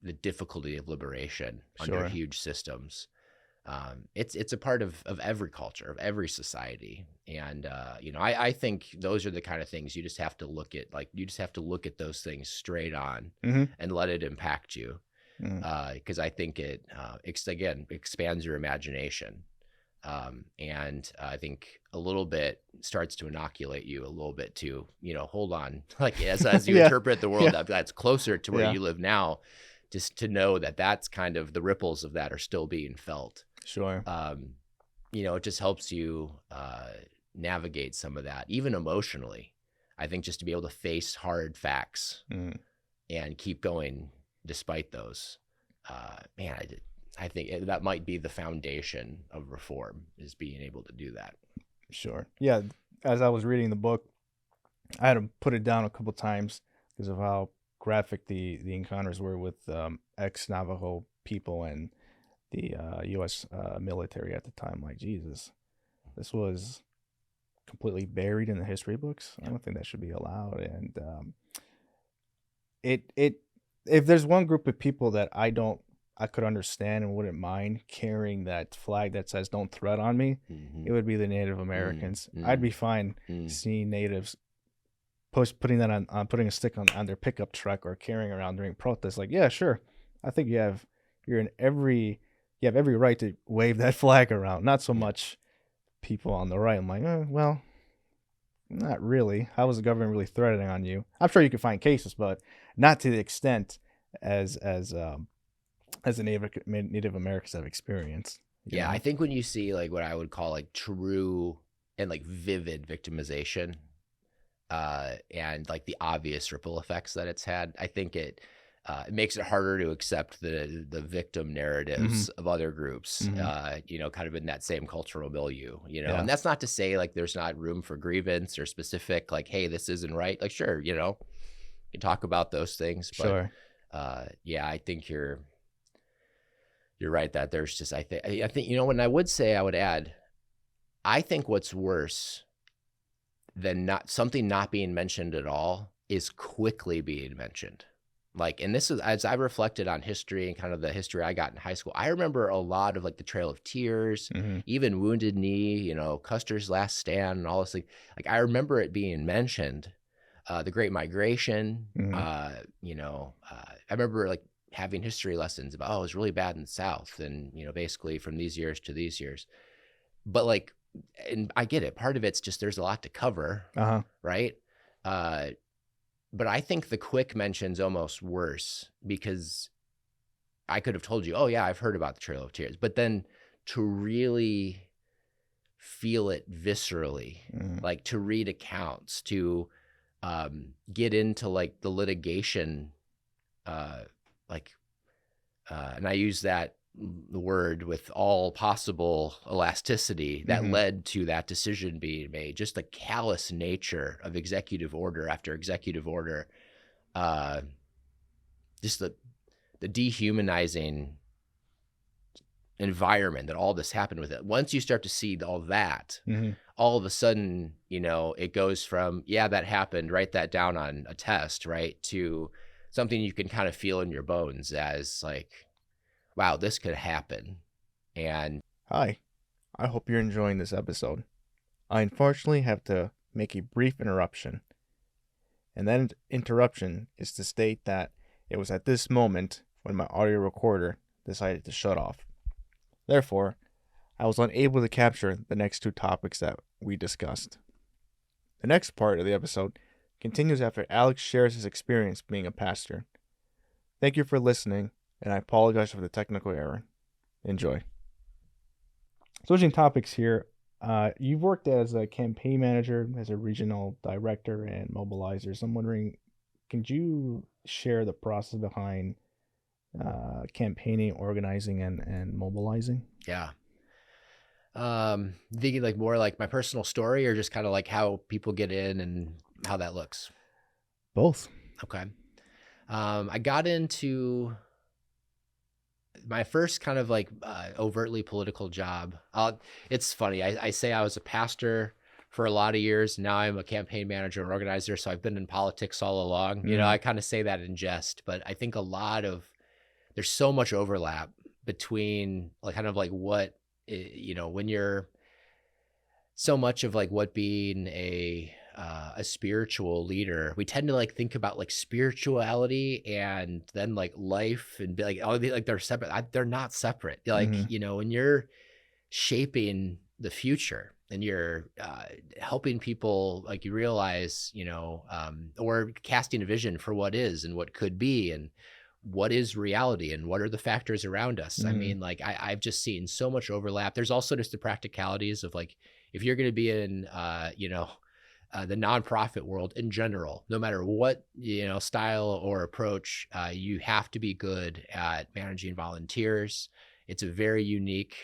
the difficulty of liberation under huge systems. It's a part of every culture, of every society. And, I think those are the kind of things you just have to look at. Like you just have to look at those things straight on and let it impact you. Because I think it, again, expands your imagination. And I think a little bit starts to inoculate you a little bit to, hold on, like as you interpret the world that's closer to where you live now, just to know that that's kind of the ripples of that are still being felt. Sure. It just helps you navigate some of that, even emotionally. I think just to be able to face hard facts and keep going despite those, I think that might be the foundation of reform, is being able to do that. Sure. Yeah. As I was reading the book, I had to put it down a couple times because of how graphic the encounters were with ex-Navajo people and the U.S. military at the time. Like, Jesus, this was completely buried in the history books. I don't think that should be allowed. And if there's one group of people that I could understand and wouldn't mind carrying that flag that says "Don't tread on me," it would be the Native Americans. I'd be fine seeing natives putting that on putting a stick on their pickup truck or carrying around during protests. Like, yeah, sure, I think you have every right to wave that flag around. Not so Yeah. much people on the right. I'm like, well, not really. How is the government really threatening on you? I'm sure you can find cases, but not to the extent as the Native Americans have experienced. You Yeah, I know? think when you see like what I would call like true and like vivid victimization, and like the obvious ripple effects that it's had, I think it makes it harder to accept the victim Mm-hmm. narratives of other groups, Mm-hmm. kind of in that same cultural milieu, Yeah. and that's not to say like there's not room for grievance or specific like, hey, this isn't right. Like, sure, you can talk about those things, but Sure. yeah, I think you're right that there's just I think when I would say I would add, I think what's worse than not being mentioned at all is quickly being mentioned. Like, and this is as I reflected on history and kind of the history I got in high school. I remember a lot of like the Trail of Tears, Mm-hmm. even Wounded Knee, Custer's Last Stand, and all this. Like I remember it being mentioned. The Great Migration. Mm-hmm. I remember like having history lessons about, it was really bad in the South, and basically from these years to these years. But like, and I get it. Part of it's just there's a lot to cover, Uh-huh. right? But I think the quick mention's almost worse, because I could have told you, oh yeah, I've heard about the Trail of Tears, but then to really feel it viscerally, Mm-hmm. like to read accounts, to get into like the litigation, uh, like, and I use that word with all possible elasticity that Mm-hmm. led to that decision being made. Just the callous nature of executive order after executive order, uh, just the dehumanizing environment that all this happened with it. Once you start to see all that, Mm-hmm. all of a sudden, it goes from, yeah, that happened, write that down on a test, right, to something you can kind of feel in your bones as like, wow, this could happen. And Hi. I hope you're enjoying this episode. I unfortunately have to make a brief interruption. And that interruption is to state that it was at this moment when my audio recorder decided to shut off. Therefore, I was unable to capture the next two topics that we discussed. The next part of the episode continues after Alex shares his experience being a pastor. Thank you for listening, and I apologize for the technical error. Enjoy. Switching topics here, you've worked as a campaign manager, as a regional director, and mobilizer. So I'm wondering, could you share the process behind campaigning, organizing, and mobilizing? yeah, thinking like more like my personal story, or just kind of like how people get in and how that looks. Both. Okay. I got into my first kind of like overtly political job. It's funny. I say I was a pastor for a lot of years. Now I'm a campaign manager and organizer. So I've been in politics all along. I kind of say that in jest, but I think there's so much overlap between like kind of like what, when you're so much of like what being a spiritual leader, we tend to like think about like spirituality and then like life and be like, oh, like they're separate. They're not separate. Like, Mm-hmm. when you're shaping the future and you're helping people, like you realize, or casting a vision for what is and what could be and what is reality and what are the factors around us. I Mm-hmm. mean, like I've just seen so much overlap. There's also just the practicalities of like, if you're going to be in, the nonprofit world in general, no matter what, style or approach, you have to be good at managing volunteers. It's a very unique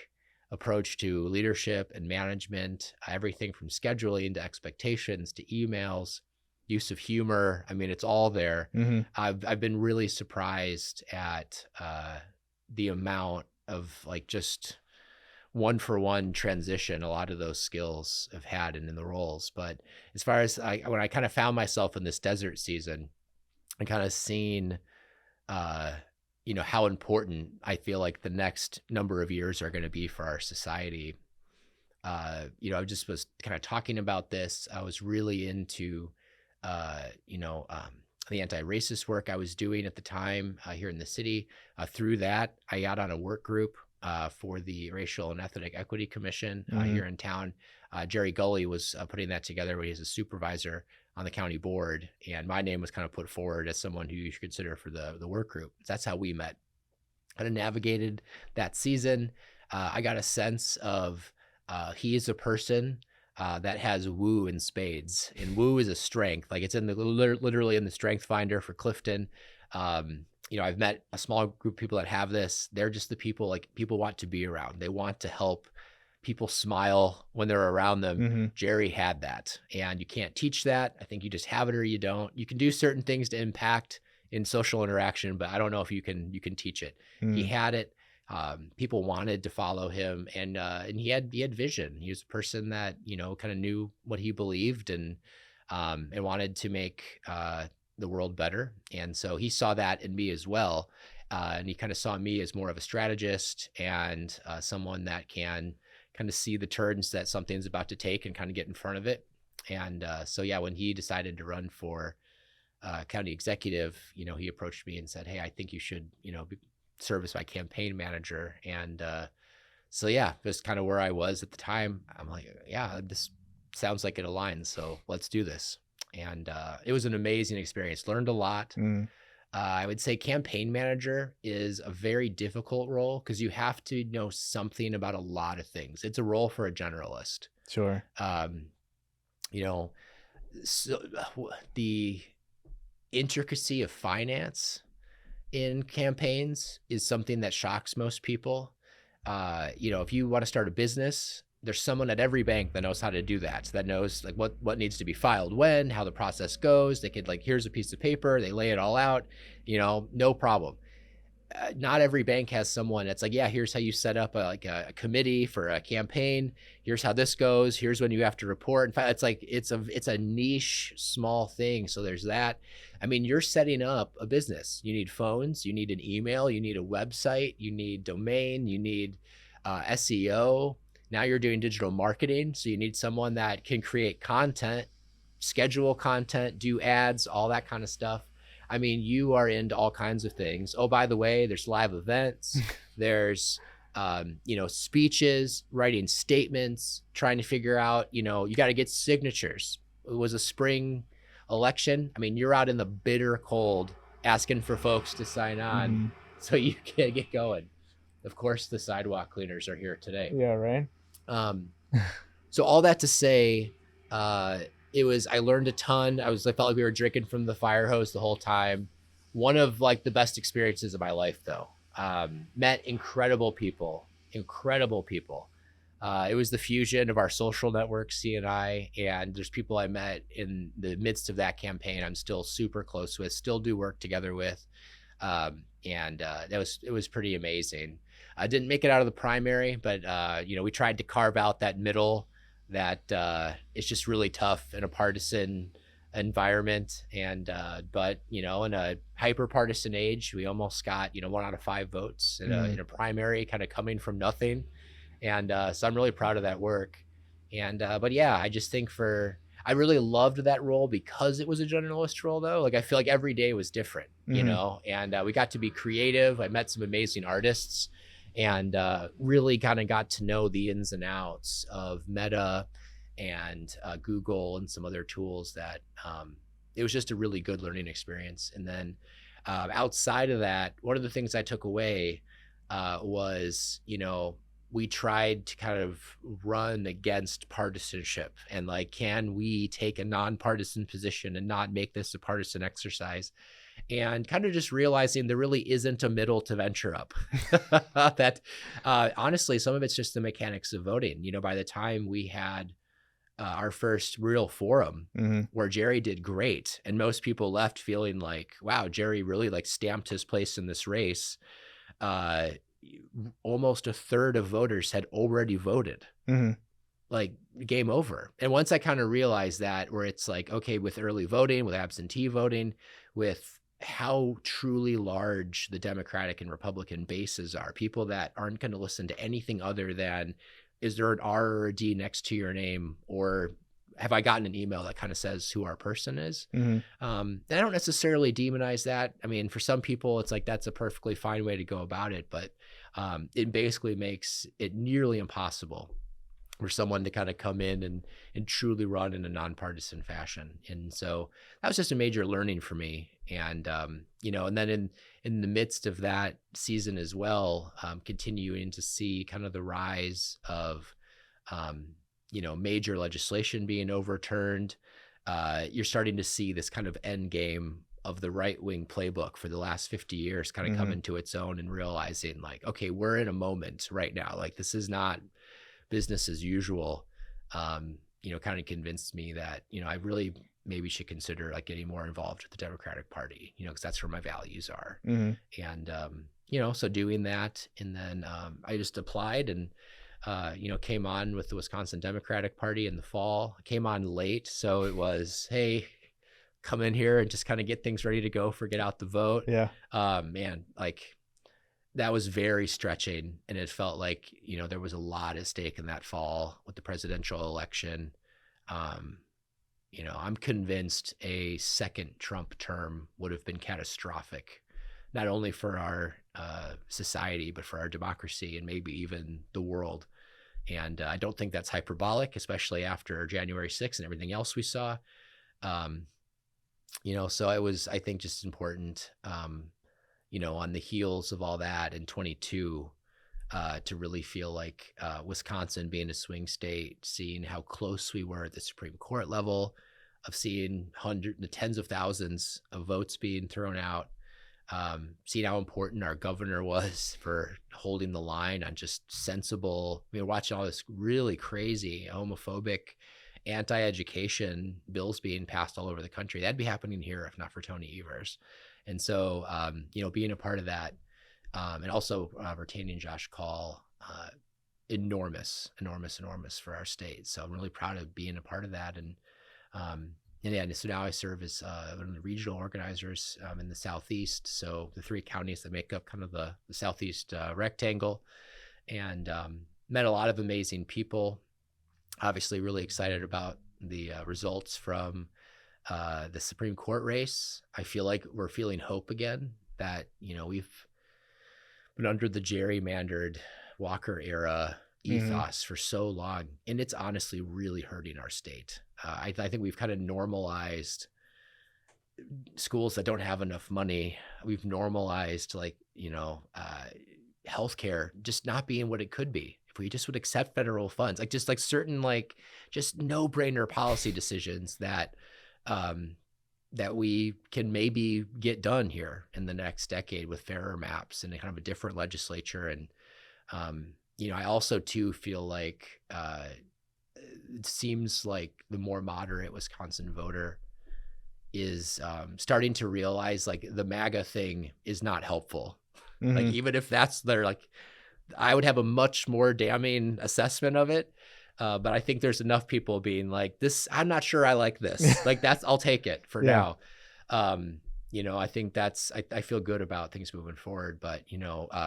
approach to leadership and management, everything from scheduling to expectations to emails, use of humor. I mean, it's all there. Mm-hmm. I've been really surprised at the amount of like just one for one transition a lot of those skills have had in the roles. But as far as when I kind of found myself in this desert season and kind of seen how important I feel like the next number of years are going to be for our society. I just was kind of talking about this. I was really into the anti-racist work I was doing at the time here in the city. Through that, I got on a work group for the Racial and Ethnic Equity Commission here in town. Jerry Gully was putting that together when he was a supervisor on the county board, and my name was kind of put forward as someone who you should consider for the work group. That's how we met. Kind of navigated that season. I got a sense of he is a person that has woo in spades, and woo is a strength. Like it's in the literally in the strength finder for Clifton. I've met a small group of people that have this. They're just the people like people want to be around. They want to help people smile when they're around them. Jerry had that, and you can't teach that. I think you just have it or you don't. You can do certain things to impact in social interaction, but I don't know if you can teach it. He had it. People wanted to follow him, and he had vision. He was a person that kind of knew what he believed and wanted to make the world better. And so he saw that in me as well, and he kind of saw me as more of a strategist and someone that can kind of see the turns that something's about to take and kind of get in front of it. And so yeah, when he decided to run for county executive, he approached me and said, "Hey, I think you should serve as my campaign manager." And so yeah, that's kind of where I was at the time. I'm like, yeah, this sounds like it aligns, so let's do this. And it was an amazing experience. Learned a lot. I would say campaign manager is a very difficult role because you have to know something about a lot of things. It's a role for a generalist. Sure. So the intricacy of finance in campaigns is something that shocks most people. If you want to start a business, there's someone at every bank that knows how to do that. So that knows like what needs to be filed when, how the process goes. They could here's a piece of paper, they lay it all out, no problem. Not every bank has someone that's like, yeah, here's how you set up a committee for a campaign. Here's how this goes. Here's when you have to report. In fact, it's like, it's a niche small thing. So there's that. I mean, you're setting up a business. You need phones, you need an email, you need a website, you need domain, you need SEO. Now you're doing digital marketing. So you need someone that can create content, schedule content, do ads, all that kind of stuff. I mean, you are into all kinds of things. Oh, by the way, there's live events. There's, speeches, writing statements, trying to figure out, you got to get signatures. It was a spring election. I mean, you're out in the bitter cold asking for folks to sign on so you can get going. Of course, the sidewalk cleaners are here today. Yeah, right. So all that to say, I learned a ton. I felt like we were drinking from the fire hose the whole time. One of the best experiences of my life though. Met incredible people. It was the fusion of our social network, C&I, and there's people I met in the midst of that campaign I'm still super close with, still do work together with. It was pretty amazing. I didn't make it out of the primary, but we tried to carve out that middle that it's just really tough in a partisan environment. And but in a hyper partisan age, we almost got 1 out of 5 votes in a primary, kind of coming from nothing. And so I'm really proud of that work. And but yeah, I just think I really loved that role because it was a generalist role though. I feel like every day was different, and we got to be creative. I met some amazing artists and really kind of got to know the ins and outs of Meta and Google and some other tools that it was just a really good learning experience. And then outside of that, one of the things I took away was, we tried to kind of run against partisanship and can we take a nonpartisan position and not make this a partisan exercise? And kind of just realizing there really isn't a middle to venture up. That honestly, some of it's just the mechanics of voting. By the time we had our first real forum where Jerry did great and most people left feeling like, wow, Jerry really stamped his place in this race. Almost a third of voters had already voted. Game over. And once I kind of realized that, where it's okay, with early voting, with absentee voting, with how truly large the Democratic and Republican bases are, people that aren't going to listen to anything other than, is there an R or a D next to your name, or have I gotten an email that kind of says who our person is? Mm-hmm. And I don't necessarily demonize that. I mean, for some people, it's like that's a perfectly fine way to go about it, but it basically makes it nearly impossible for someone to kind of come in and truly run in a nonpartisan fashion. And so that was just a major learning for me. And, and then in the midst of that season as well, continuing to see kind of the rise of, major legislation being overturned. You're starting to see this kind of end game of the right-wing playbook for the last 50 years kind of come into its own, and realizing like, okay, we're in a moment right now. Like, this is not business as usual. Kind of convinced me that, I really maybe should consider like getting more involved with the Democratic Party, because that's where my values are. And, so doing that. And then I just applied and, came on with the Wisconsin Democratic Party in the fall. I came on late. So it was, hey, come in here and just kind of get things ready to go for get out the vote. Yeah. Man, like that was very stretching. And it felt like, there was a lot at stake in that fall with the presidential election. I'm convinced a second Trump term would have been catastrophic, not only for our society, but for our democracy and maybe even the world. And I don't think that's hyperbolic, especially after January 6th and everything else we saw. So it was, I think, just important, on the heels of all that in 22, to really feel like Wisconsin being a swing state, seeing how close we were at the Supreme Court level, of seeing tens of thousands of votes being thrown out, seeing how important our governor was for holding the line on just sensible. We were watching all this really crazy homophobic, anti-education bills being passed all over the country. That'd be happening here if not for Tony Evers. And so, being a part of that, and also retaining Josh Call, enormous for our state. So I'm really proud of being a part of that. And so now I serve as one of the regional organizers in the Southeast. So the 3 counties that make up kind of the Southeast rectangle, and met a lot of amazing people. Obviously really excited about the results from the Supreme Court race. I feel like we're feeling hope again that, we've been under the gerrymandered Walker era ethos for so long, and it's honestly really hurting our state. I think we've kind of normalized schools that don't have enough money. We've normalized healthcare just not being what it could be if we just would accept federal funds, like certain just no-brainer policy decisions that we can maybe get done here in the next decade with fairer maps and a kind of a different legislature. And I also too feel like it seems like the more moderate Wisconsin voter is starting to realize like the MAGA thing is not helpful. Like, even if that's I would have a much more damning assessment of it. But I think there's enough people being like, this, I'm not sure I like this. Like, I'll take it for now. I think I feel good about things moving forward. But,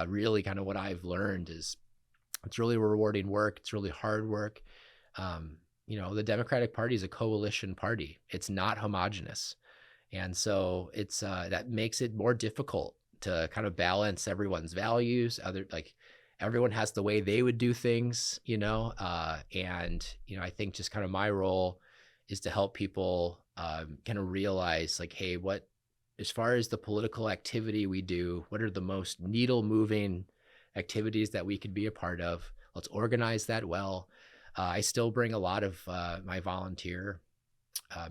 really kind of what I've learned is it's really rewarding work. It's really hard work. The Democratic Party is a coalition party. It's not homogenous. And so it's that makes it more difficult to kind of balance everyone's values. Everyone has the way they would do things, and, I think just kind of my role is to help people kind of realize like, hey, as far as the political activity we do, what are the most needle moving activities that we could be a part of? Let's organize that well. I still bring a lot of my volunteer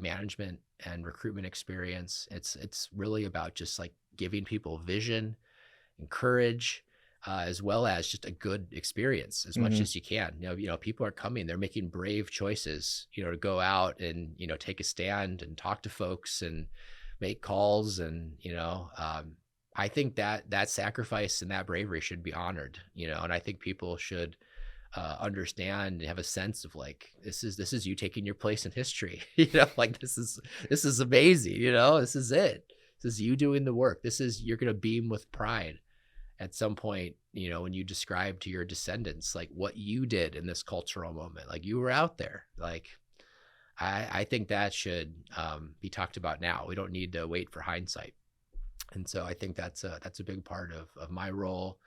management and recruitment experience. It's really about just like giving people vision and courage, as well as just a good experience as much as you can. People are coming, they're making brave choices, to go out and, take a stand and talk to folks and make calls. And, I think that sacrifice and that bravery should be honored, and I think people should understand and have a sense of like, this is you taking your place in history, like this is amazing, this is it. This is you doing the work. You're going to beam with pride at some point, when you describe to your descendants, like what you did in this cultural moment, like you were out there. Like, I think that should be talked about now. We don't need to wait for hindsight. And so I think that's a big part of my role,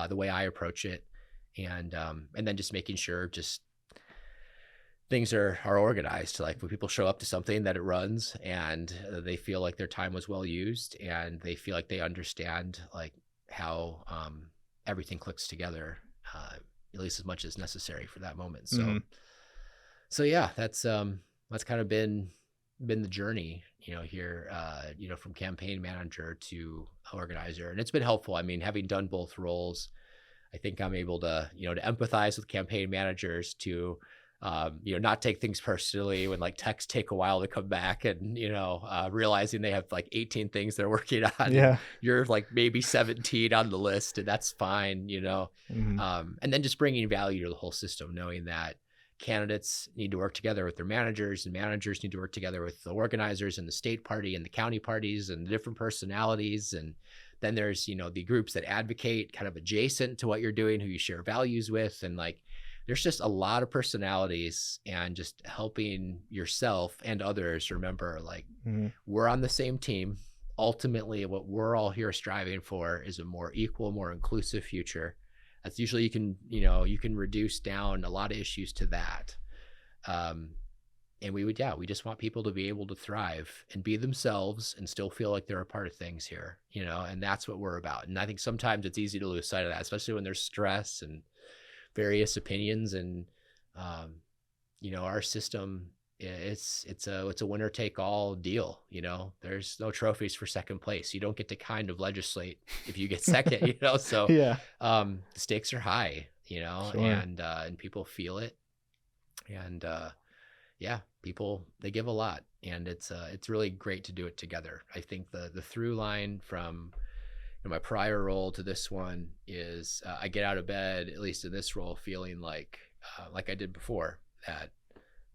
the way I approach it, and then just making sure just things are organized. Like when people show up to something, that it runs, and they feel like their time was well used, and they feel like they understand like how everything clicks together, at least as much as necessary for that moment. So so yeah, that's kind of been the journey, here, from campaign manager to organizer. And it's been helpful. I mean, having done both roles, I think I'm able to, to empathize with campaign managers, to, not take things personally when like texts take a while to come back, and, realizing they have like 18 things they're working on. Yeah. You're like maybe 17 on the list, and that's fine, and then just bringing value to the whole system, knowing that candidates need to work together with their managers, and managers need to work together with the organizers and the state party and the county parties and the different personalities. And then there's, the groups that advocate kind of adjacent to what you're doing, who you share values with. And like, there's just a lot of personalities, and just helping yourself and others remember, like, we're on the same team. Ultimately, what we're all here striving for is a more equal, more inclusive future. That's usually, you can reduce down a lot of issues to that. And we just want people to be able to thrive and be themselves and still feel like they're a part of things here, and that's what we're about. And I think sometimes it's easy to lose sight of that, especially when there's stress and various opinions. And, our system, it's a winner take all deal. There's no trophies for second place. You don't get to kind of legislate if you get second, so Yeah. The stakes are high, Sure. and people feel it. And people, they give a lot, and it's really great to do it together. I think the through line from my prior role to this one is I get out of bed, at least in this role, feeling like I did before, that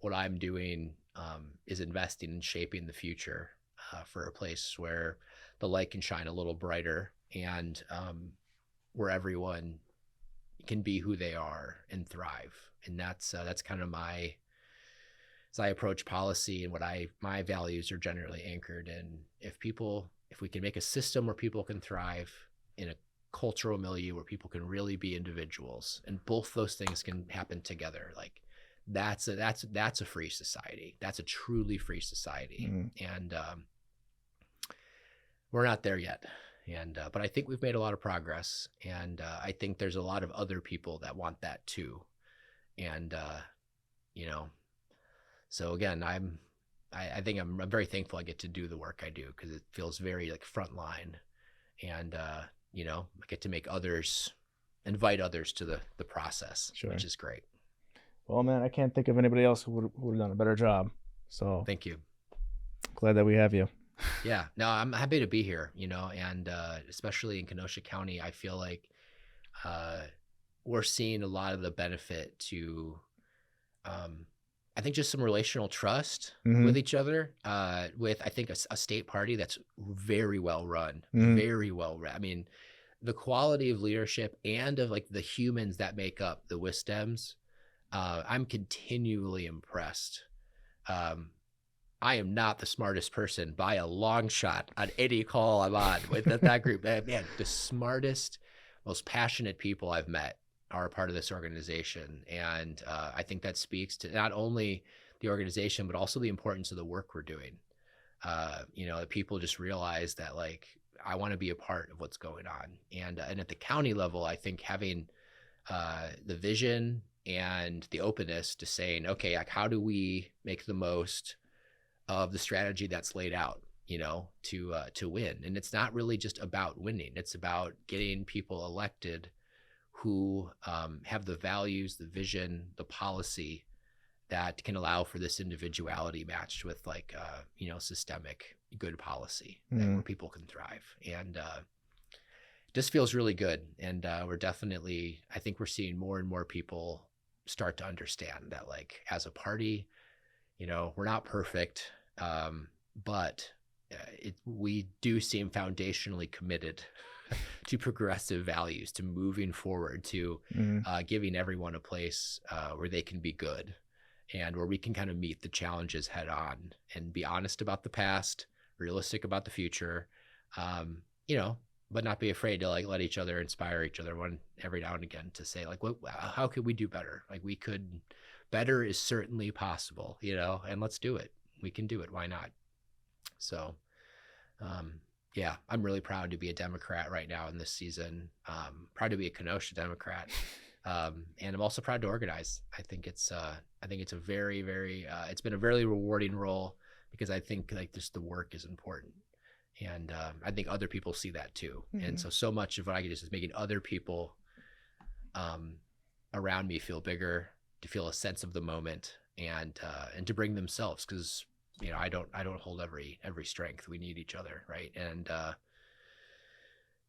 what I'm doing is investing in shaping the future for a place where the light can shine a little brighter, and where everyone can be who they are and thrive. And that's kind of as I approach policy, and what my values are generally anchored in. If we can make a system where people can thrive, in a cultural milieu where people can really be individuals, and both those things can happen together, like that's a free society. That's a truly free society. And we're not there yet. And but I think we've made a lot of progress, and I think there's a lot of other people that want that too. And so again, I think I'm very thankful I get to do the work I do, because it feels very like frontline, and I get to invite others to the process, Sure. which is great. Well, man, I can't think of anybody else who would have done a better job. So Thank you. Glad that we have you. Yeah, no, I'm happy to be here, and especially in Kenosha County, I feel like we're seeing a lot of the benefit to, I think, just some relational trust with each other, with, I think, a state party that's very well run, very well run. I mean, the quality of leadership and of like the humans that make up the Dems, I'm continually impressed. I am not the smartest person by a long shot on any call I'm on with that group. Man, the smartest, most passionate people I've met are a part of this organization. And I think that speaks to not only the organization, but also the importance of the work we're doing. People just realize that, like, I want to be a part of what's going on. And at the county level, I think having the vision and the openness to saying, okay, like, how do we make the most of the strategy that's laid out, to win? And it's not really just about winning. It's about getting people elected who have the values, the vision, the policy that can allow for this individuality matched with like, systemic good policy where people can thrive. And it just feels really good. And we're definitely, I think we're seeing more and more people start to understand that, like, as a party, we're not perfect, but we do seem foundationally committed to progressive values, to moving forward, to giving everyone a place where they can be good. and where we can kind of meet the challenges head on and be honest about the past, realistic about the future, you know, but not be afraid to like let each other inspire each other one every now and again to say like, how could we do better? Like we could, better is certainly possible, you know, and let's do it. We can do it. Why not? So, yeah, I'm really proud to be a Democrat right now in this season. Proud to be a Kenosha Democrat. And I'm also proud to organize. I think it's a very, very, it's been a very rewarding role because I think like just the work is important. And I think other people see that too. Mm-hmm. And so much of what I get is making other people around me feel bigger, to feel a sense of the moment, and to bring themselves, because you know I don't hold every strength. We need each other, right? And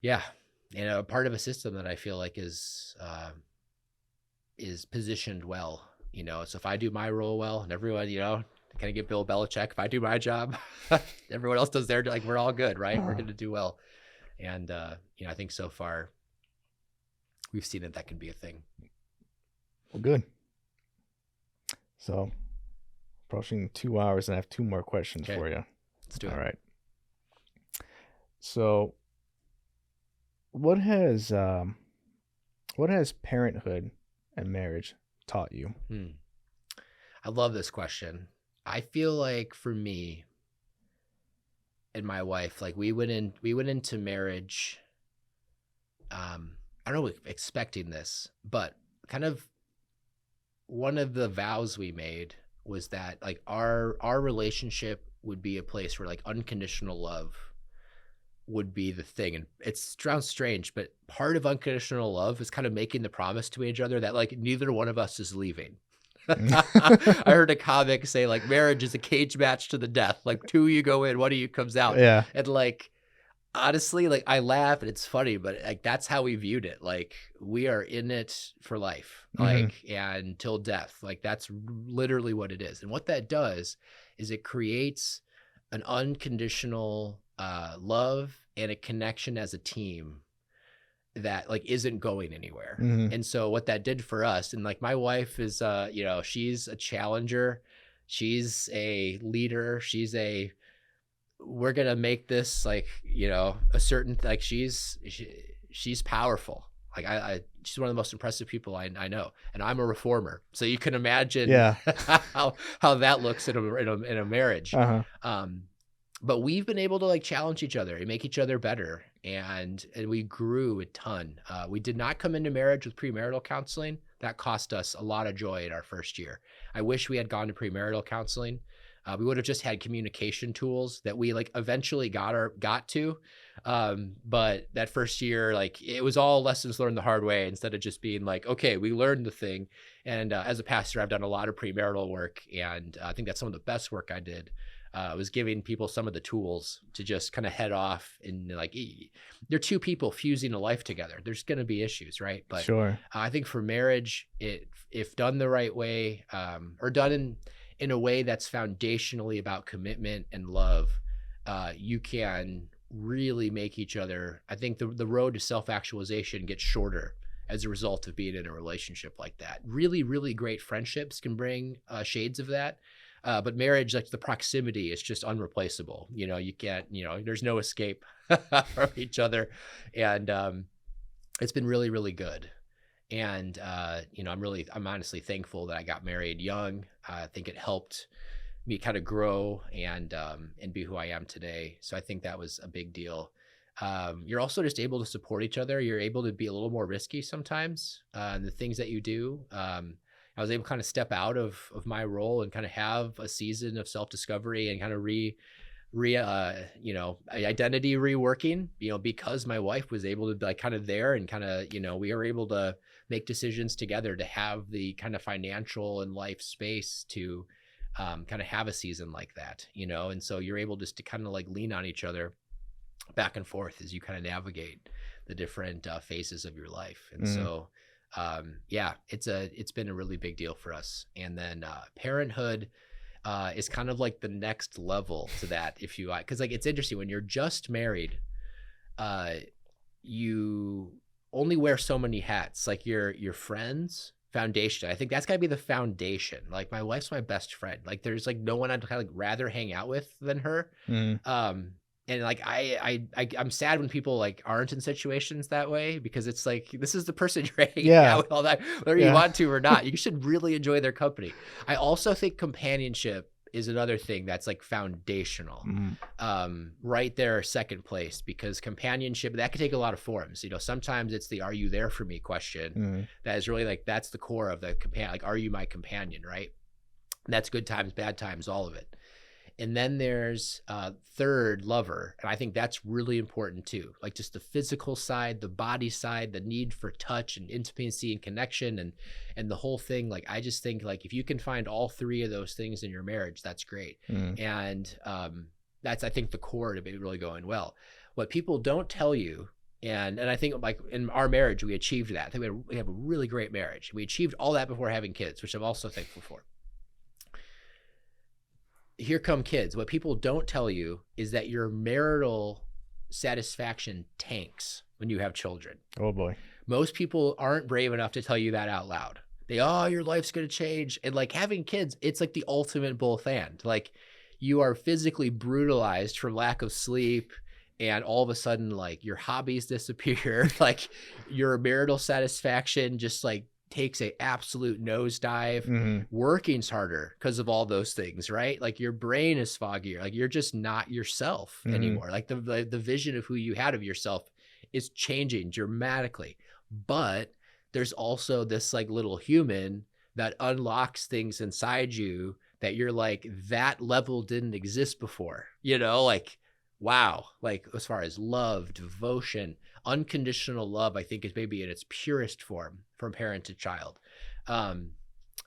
yeah, and a part of a system that I feel like is positioned well. You know, so if I do my role well, and everyone, you know, kind of get Bill Belichick. If I do my job, everyone else does their, like, we're all good, right? We're going to do well. And, you know, I think so far we've seen that can be a thing. Well, good. So approaching 2 hours and I have 2 more questions for you. Let's do it. All right. So what has parenthood and marriage taught you? I love this question. I feel like for me and my wife, like we went into marriage, I don't know, expecting this, but kind of one of the vows we made was that like our relationship would be a place where like unconditional love would be the thing. And it sounds strange, but part of unconditional love is kind of making the promise to each other that like neither one of us is leaving. I heard a comic say like marriage is a cage match to the death. Like 2 of you go in, 1 of you comes out. Yeah. And like, honestly, like I laugh and it's funny, but like that's how we viewed it. Like we are in it for life, like, and till death. Like that's literally what it is. And what that does is it creates an unconditional love and a connection as a team that like isn't going anywhere. And so what that did for us, and like my wife is you know, she's a challenger, she's a leader, we're gonna make this like, you know, a certain, like she's powerful. Like she's one of the most impressive people I know, and I'm a reformer, so you can imagine how that looks in a marriage. But we've been able to like challenge each other and make each other better. And we grew a ton. We did not come into marriage with premarital counseling. That cost us a lot of joy in our first year. I wish we had gone to premarital counseling. We would have just had communication tools that we like eventually got to. But that first year, like it was all lessons learned the hard way instead of just being like, okay, we learned the thing. And as a pastor, I've done a lot of premarital work. And I think that's some of the best work I did. Was giving people some of the tools to just kind of head off, and like they're 2 people fusing a life together. There's going to be issues, right? But sure. I think for marriage, if done the right way, or done in a way that's foundationally about commitment and love, you can really make each other. I think the road to self-actualization gets shorter as a result of being in a relationship like that. Really, really great friendships can bring shades of that. But marriage, like the proximity is just unreplaceable. You know, you can't, you know, there's no escape from each other. And it's been really, really good. And, you know, I'm honestly thankful that I got married young. I think it helped me kind of grow and be who I am today. So I think that was a big deal. You're also just able to support each other. You're able to be a little more risky sometimes in the things that you do. I was able to kind of step out of my role and kind of have a season of self-discovery and kind of you know, identity reworking, you know, because my wife was able to be like kind of there, and kind of, you know, we were able to make decisions together to have the kind of financial and life space to kind of have a season like that, you know. And so you're able just to kind of like lean on each other back and forth as you kind of navigate the different phases of your life. And so yeah, it's been a really big deal for us. And then parenthood is kind of like the next level to that, if you like, because like it's interesting when you're just married, you only wear so many hats. Like you're friends, foundation. I think that's gotta be the foundation. Like, my wife's my best friend. Like, there's like no one I'd kind of like rather hang out with than her. And like I'm sad when people like aren't in situations that way, because it's like, this is the person you're hanging out with all that, whether you want to or not. You should really enjoy their company. I also think companionship is another thing that's like foundational. Right there, second place, because companionship, that could take a lot of forms. You know, sometimes it's the "Are you there for me?" question that is really like, that's the core of the companion. Like, are you my companion? Right. And that's good times, bad times, all of it. And then there's third, lover. And I think that's really important too. Like, just the physical side, the body side, the need for touch and intimacy and connection and the whole thing. Like, I just think like, if you can find all three of those things in your marriage, that's great. And that's, I think, the core to be really going well. What people don't tell you, and I think like in our marriage, we achieved that. I think we have a really great marriage. We achieved all that before having kids, which I'm also thankful for. Here come kids. What people don't tell you is that your marital satisfaction tanks when you have children. Oh boy. Most people aren't brave enough to tell you that out loud. Your life's going to change. And like, having kids, it's like the ultimate both and. Like, you are physically brutalized from lack of sleep, and all of a sudden, like, your hobbies disappear. Like, your marital satisfaction just like takes a absolute nosedive. Working's harder because of all those things, right? Like, your brain is foggier. Like, you're just not yourself anymore. Like, the vision of who you had of yourself is changing dramatically. But there's also this like little human that unlocks things inside you that you're like, that level didn't exist before, you know, like, wow. Like, as far as love, devotion, unconditional love, I think is maybe in its purest form from parent to child.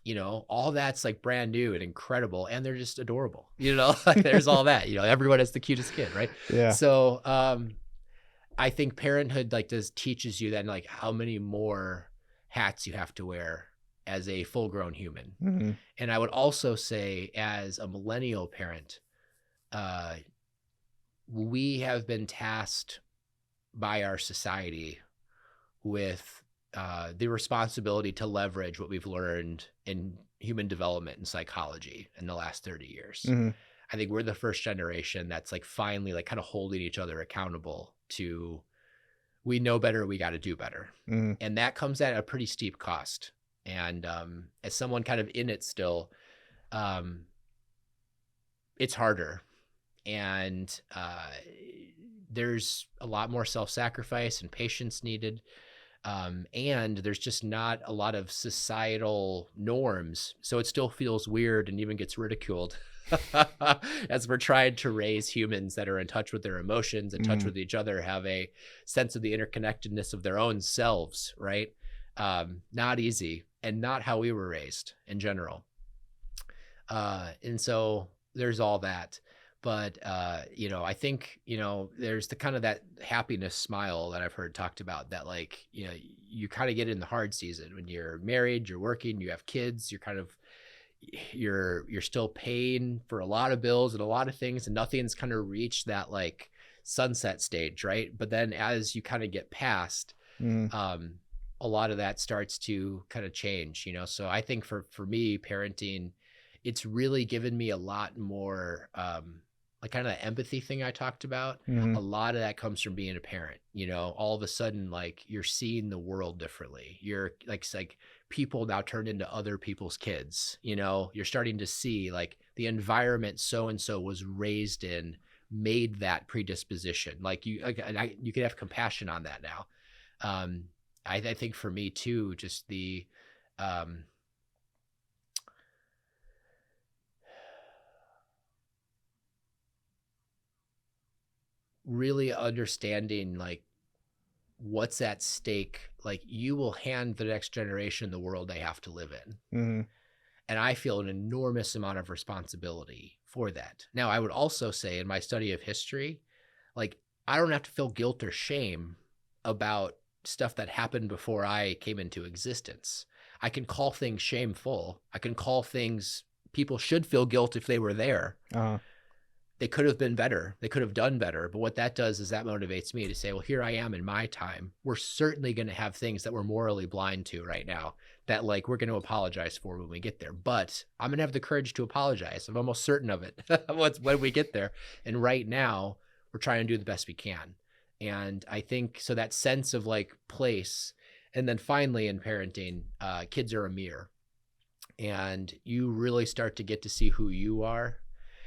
You know, all that's like brand new and incredible, and they're just adorable, you know. Like, there's all that, you know, everyone has the cutest kid, right? Yeah. So I think parenthood like teaches you then like how many more hats you have to wear as a full grown human. And I would also say, as a millennial parent, we have been tasked by our society with the responsibility to leverage what we've learned in human development and psychology in the last 30 years. I think we're the first generation that's like finally like kind of holding each other accountable to, we know better, we got to do better. And that comes at a pretty steep cost. And as someone kind of in it still, it's harder. And there's a lot more self-sacrifice and patience needed. And there's just not a lot of societal norms. So it still feels weird and even gets ridiculed as we're trying to raise humans that are in touch with their emotions, in touch with each other, have a sense of the interconnectedness of their own selves, right? Not easy, and not how we were raised in general. And so there's all that. But, you know, I think, you know, there's the kind of that happiness smile that I've heard talked about, that like, you know, you kind of get in the hard season when you're married, you're working, you have kids, you're kind of, you're still paying for a lot of bills and a lot of things, and nothing's kind of reached that like sunset stage, right? But then as you kind of get past, a lot of that starts to kind of change, you know? So I think for me, parenting, it's really given me a lot more, like kind of the empathy thing I talked about. A lot of that comes from being a parent, you know. All of a sudden, like, you're seeing the world differently. You're like, it's like people now turned into other people's kids, you know. You're starting to see like the environment so-and-so was raised in made that predisposition. Like, you can have compassion on that now. I think for me too, just the, really understanding like what's at stake. Like, you will hand the next generation the world they have to live in. And I feel an enormous amount of responsibility for that. Now, I would also say in my study of history, like, I don't have to feel guilt or shame about stuff that happened before I came into existence. I can call things shameful. I can call things, people should feel guilt if they were there. they could have been better. They could have done better. But what that does is that motivates me to say, well, here I am in my time. We're certainly going to have things that we're morally blind to right now that like we're going to apologize for when we get there. But I'm going to have the courage to apologize. I'm almost certain of it when we get there. And right now we're trying to do the best we can. And I think so that sense of like place. And then finally in parenting, kids are a mirror. And you really start to get to see who you are,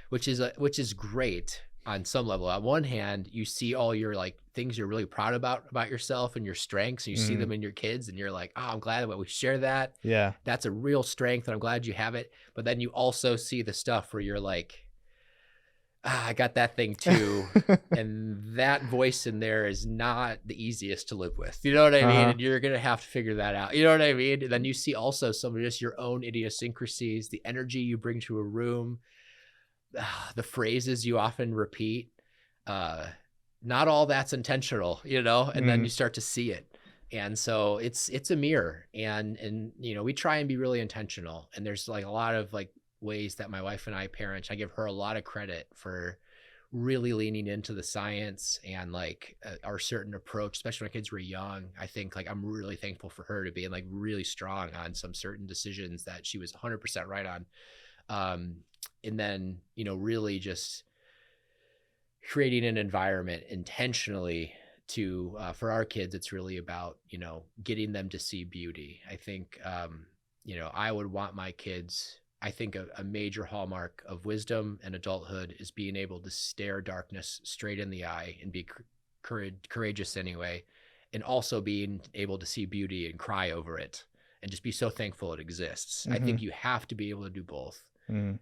which is great on some level. On one hand, you see all your like things you're really proud about yourself and your strengths, and you see them in your kids, and you're like, oh, I'm glad that we share that. Yeah. That's a real strength, and I'm glad you have it. But then you also see the stuff where you're like, I got that thing too. And that voice in there is not the easiest to live with. You know what I mean? And you're going to have to figure that out. You know what I mean? And then you see also some of just your own idiosyncrasies, the energy you bring to a room, the phrases you often repeat. Not all that's intentional, you know, and then you start to see it. And so it's a mirror, and, you know, we try and be really intentional. And there's like a lot of like ways that my wife and I parent. I give her a lot of credit for really leaning into the science and like our certain approach, especially when kids were young. I think like I'm really thankful for her to be like really strong on some certain decisions that she was 100% right on. And then, you know, really just creating an environment intentionally to for our kids. It's really about, you know, getting them to see beauty. I think you know, I would want my kids, I think a major hallmark of wisdom and adulthood is being able to stare darkness straight in the eye and be courageous anyway, and also being able to see beauty and cry over it and just be so thankful it exists. I think you have to be able to do both.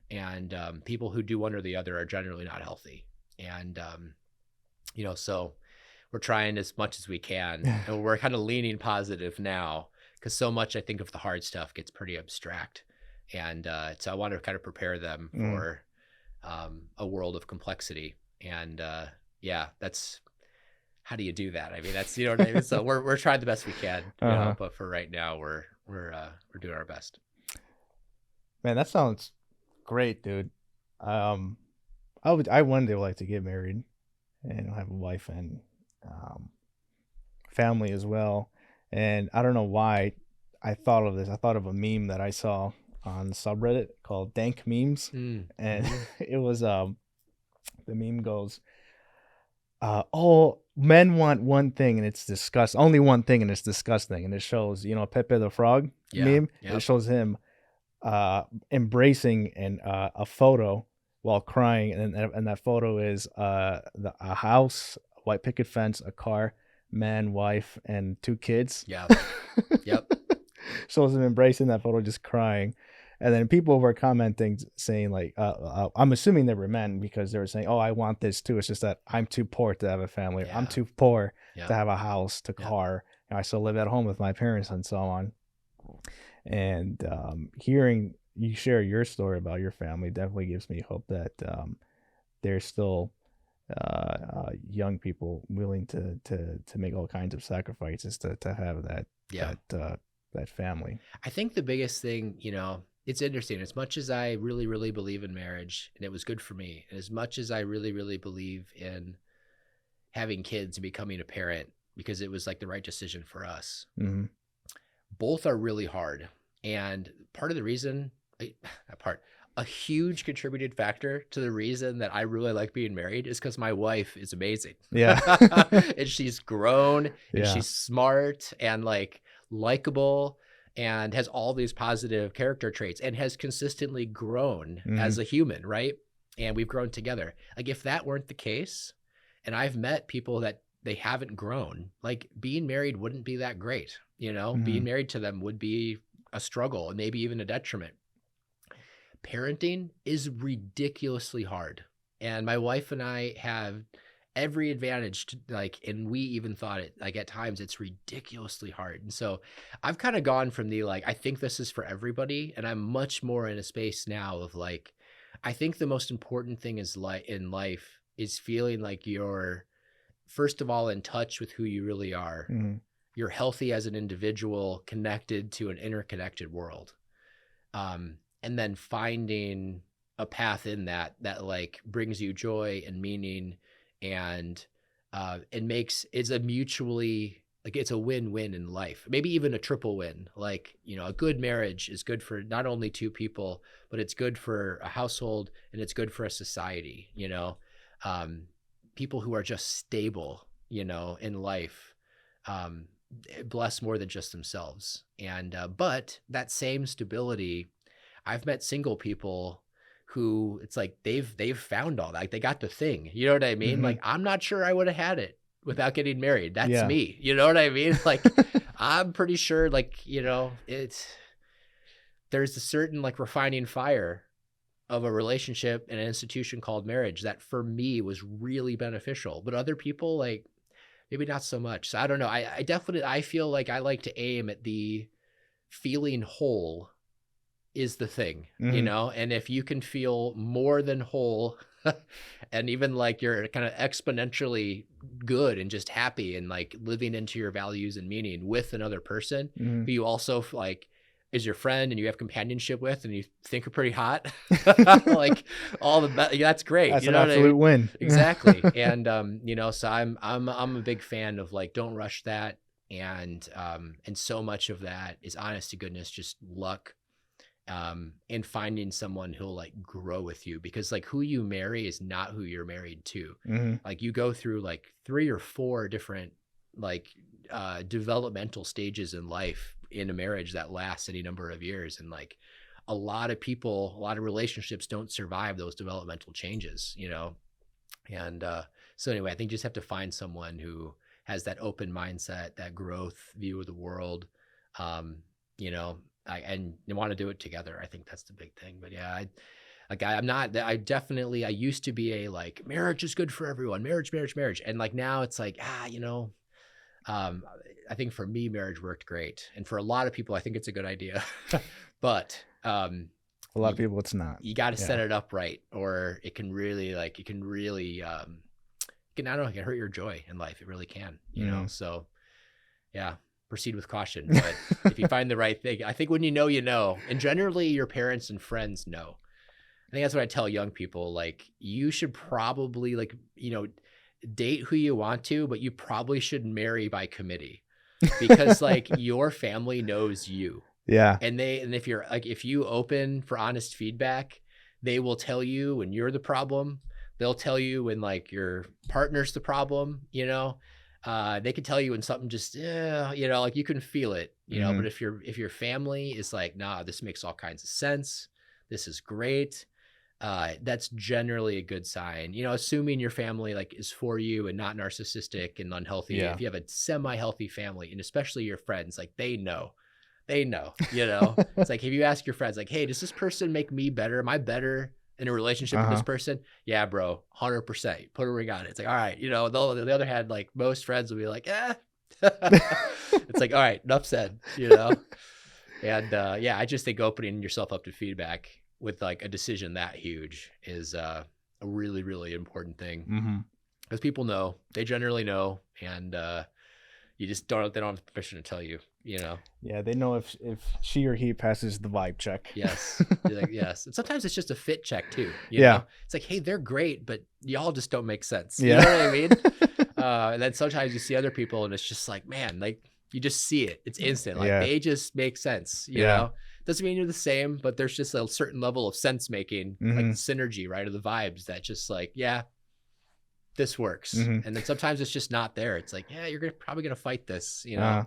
And people who do one or the other are generally not healthy. And, you know, so we're trying as much as we can, and we're kind of leaning positive now, because so much, I think, of the hard stuff gets pretty abstract. And so I want to kind of prepare them for a world of complexity. And yeah, that's, how do you do that? I mean, that's, you know what I mean? So we're trying the best we can, you know, but for right now, we're doing our best. Man, that sounds great, dude. I one day would like to get married and have a wife and family as well. And I don't know why I thought of this. I thought of a meme that I saw on the subreddit called Dank Memes. And it was the meme goes, all men want one thing and it's disgusting. Only one thing and it's disgusting. And it shows, you know, Pepe the Frog meme. Yep. It shows him embracing a photo while crying, and that photo is a house, a white picket fence, a car, man, wife, and 2 kids. Yep. Shows him embracing that photo, just crying. And then people were commenting saying like, I'm assuming they were men, because they were saying, oh, I want this too. It's just that I'm too poor to have a family. I'm too poor to have a house, to car. And I still live at home with my parents and so on. And hearing you share your story about your family definitely gives me hope that there's still young people willing to make all kinds of sacrifices to have that family. I think the biggest thing, you know, it's interesting. As much as I really, really believe in marriage, and it was good for me, and as much as I really, really believe in having kids and becoming a parent, because it was like the right decision for us, both are really hard. And part of the reason, a huge contributed factor to the reason that I really like being married is because my wife is amazing. And she's grown, and she's smart and like likable, and has all these positive character traits, and has consistently grown as a human, right? And we've grown together. Like if that weren't the case, and I've met people that they haven't grown, like being married wouldn't be that great, you know? Being married to them would be a struggle and maybe even a detriment. Parenting is ridiculously hard. And my wife and I have every advantage to like, and we even thought it like at times it's ridiculously hard. And so I've kind of gone from the like, I think this is for everybody. And I'm much more in a space now of like, I think the most important thing is in life is feeling like you're first of all in touch with who you really are. You're healthy as an individual, connected to an interconnected world. And then finding a path in that like brings you joy and meaning, and it's a mutually, like, it's a win-win in life, maybe even a triple win. Like, you know, a good marriage is good for not only two people, but it's good for a household, and it's good for a society, you know. People who are just stable, you know, in life, bless more than just themselves. And but that same stability, I've met single people who it's like they've found all that, like they got the thing, you know what I mean? Like, I'm not sure I would have had it without getting married. That's me, you know what I mean? Like, I'm pretty sure, like, you know, there's a certain like refining fire of a relationship and an institution called marriage that for me was really beneficial, but other people, like, maybe not so much. So I don't know. I feel like I like to aim at the feeling whole is the thing, you know? And if you can feel more than whole and even like you're kind of exponentially good and just happy and like living into your values and meaning with another person who you also like is your friend and you have companionship with and you think are pretty hot, like all that's great. That's you know an absolute win. Exactly. And, you know, so I'm a big fan of like, don't rush that. And so much of that is, honest to goodness, just luck, and finding someone who'll like grow with you, because like who you marry is not who you're married to. Like you go through like 3 or 4 different like developmental stages in life in a marriage that lasts any number of years, and like a lot of relationships don't survive those developmental changes, you know. And so anyway, I think you just have to find someone who has that open mindset, that growth view of the world, you know, and you want to do it together. I think that's the big thing. But yeah, I used to be a like, marriage is good for everyone, marriage. And like now it's like, you know, I think for me, marriage worked great. And for a lot of people, I think it's a good idea, but a lot of people, it's not. You got to set it up right, or it can really like, it can hurt your joy in life. It really can, you know? So yeah, proceed with caution. But if you find the right thing, I think when you know, and generally your parents and friends know. I think that's what I tell young people. Like, you should probably like, you know, date who you want to, but you probably should marry by committee, because like your family knows you. Yeah. And if you're like, if you open for honest feedback, they will tell you when you're the problem. They'll tell you when like your partner's the problem, you know. They can tell you when something just, you know, like you can feel it, you know. But if your family is like, nah, this makes all kinds of sense, this is great, that's generally a good sign, you know, assuming your family like is for you and not narcissistic and unhealthy. If you have a semi-healthy family, and especially your friends, like they know, you know. It's like, if you ask your friends like, hey, does this person make me better? Am I better in a relationship with this person? Yeah, bro, 100%. Put a ring on it. It's like, all right, you know. The other hand, like most friends will be like, it's like, all right, enough said, you know. And yeah, I just think opening yourself up to feedback with like a decision that huge is a really, really important thing, because people know, they generally know, and they don't have permission to tell you, you know. Yeah, they know if she or he passes the vibe check. Yes. Like, yes. And sometimes it's just a fit check too. You know? It's like, hey, they're great, but y'all just don't make sense. You know what I mean? And then sometimes you see other people and it's just like, man, like you just see it. It's instant. Like they just make sense. You know? Doesn't mean you're the same, but there's just a certain level of sense making, like the synergy, right? Of the vibes that just like, yeah, this works. And then sometimes it's just not there. It's like, yeah, you're probably going to fight this, you know?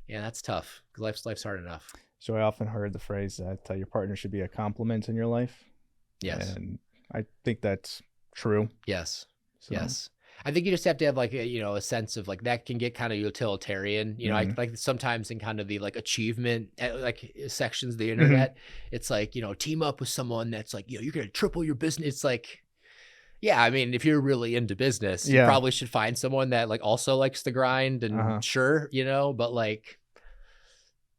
Yeah, that's tough, because life's hard enough. So I often heard the phrase that your partner should be a compliment in your life. Yes. And I think that's true. Yes. So. Yes. I think you just have to have like a sense of like, that can get kind of utilitarian, you know. I like sometimes in kind of the like achievement like sections of the internet, it's like, you know, team up with someone that's like, you know, you're going to triple your business. It's like, yeah, I mean, if you're really into business, you probably should find someone that like also likes the grind and sure, you know, but like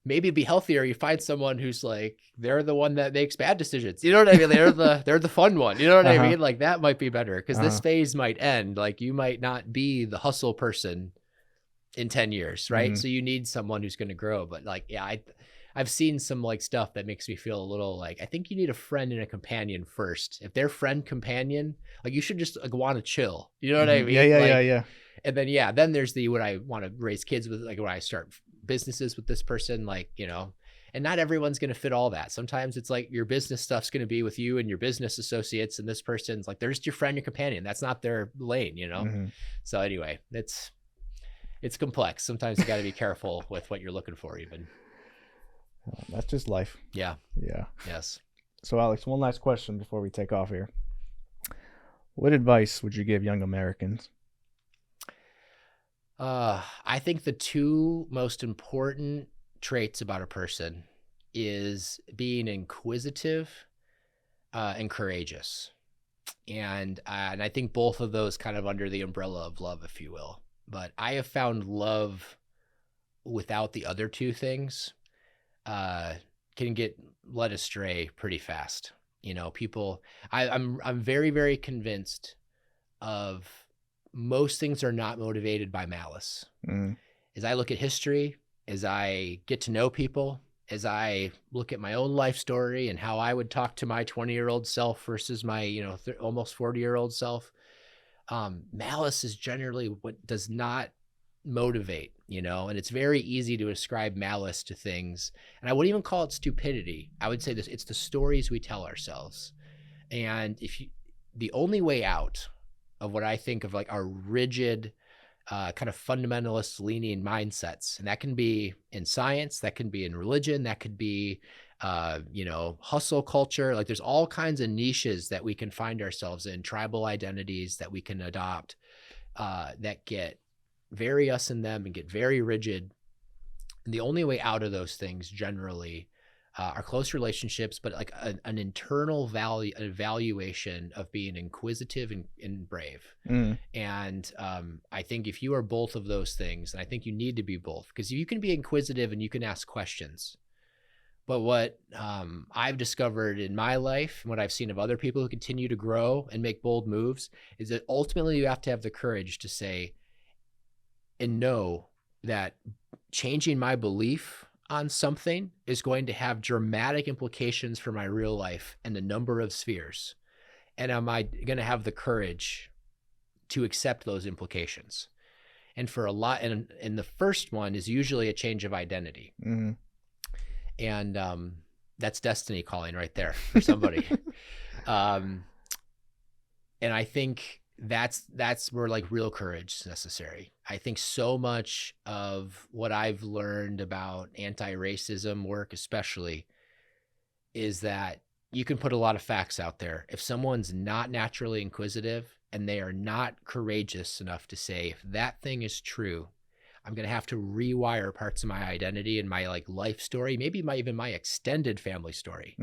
maybe it'd be healthier you find someone who's like, they're the one that makes bad decisions. You know what I mean? They're the fun one. You know what I mean? Like that might be better, because this phase might end. Like you might not be the hustle person in 10 years, right? So you need someone who's going to grow. But like, yeah, I've seen some like stuff that makes me feel a little like, I think you need a friend and a companion first. If they're friend companion, like you should just like want to chill. You know what I mean? Yeah. And then, then there's the, would I want to raise kids with, like, when I start businesses with this person, like, and not everyone's going to fit all that. Sometimes it's like your business stuff's going to be with you and your business associates, and this person's like, they're just your friend, your companion. That's not their lane, So anyway, it's complex. Sometimes you got to be careful with what you're looking for even. That's just life. Yeah. Yeah. Yes. So Alex, one last question before we take off here. What advice would you give young Americans? I think the two most important traits about a person is being inquisitive and courageous. And I think both of those kind of under the umbrella of love, if you will. But I have found love without the other two things can get led astray pretty fast. People, I'm very, very convinced of most things are not motivated by malice. As I look at history, as I get to know people, as I look at my own life story and how I would talk to my 20-year-old self versus my, almost 40-year-old self, malice is generally what does not motivate, and it's very easy to ascribe malice to things. And I wouldn't even call it stupidity. I would say this, it's the stories we tell ourselves. And the only way out of what I think of like our rigid, kind of fundamentalist leaning mindsets. And that can be in science, that can be in religion, that could be, hustle culture. Like there's all kinds of niches that we can find ourselves in, tribal identities that we can adopt, that get very us in them and get very rigid. And the only way out of those things generally are close relationships, but like an internal value, an evaluation of being inquisitive and brave. And I think if you are both of those things, and I think you need to be both, because you can be inquisitive and you can ask questions. But what I've discovered in my life and what I've seen of other people who continue to grow and make bold moves is that ultimately you have to have the courage to say and know that changing my belief on something is going to have dramatic implications for my real life and a number of spheres. And am I going to have the courage to accept those implications? And for a lot, and the first one is usually a change of identity. And that's destiny calling right there for somebody. And I think that's where like real courage is necessary. I think so much of what I've learned about anti-racism work especially is that you can put a lot of facts out there. If someone's not naturally inquisitive and they are not courageous enough to say, if that thing is true, I'm going to have to rewire parts of my identity and my like life story, maybe even my extended family story.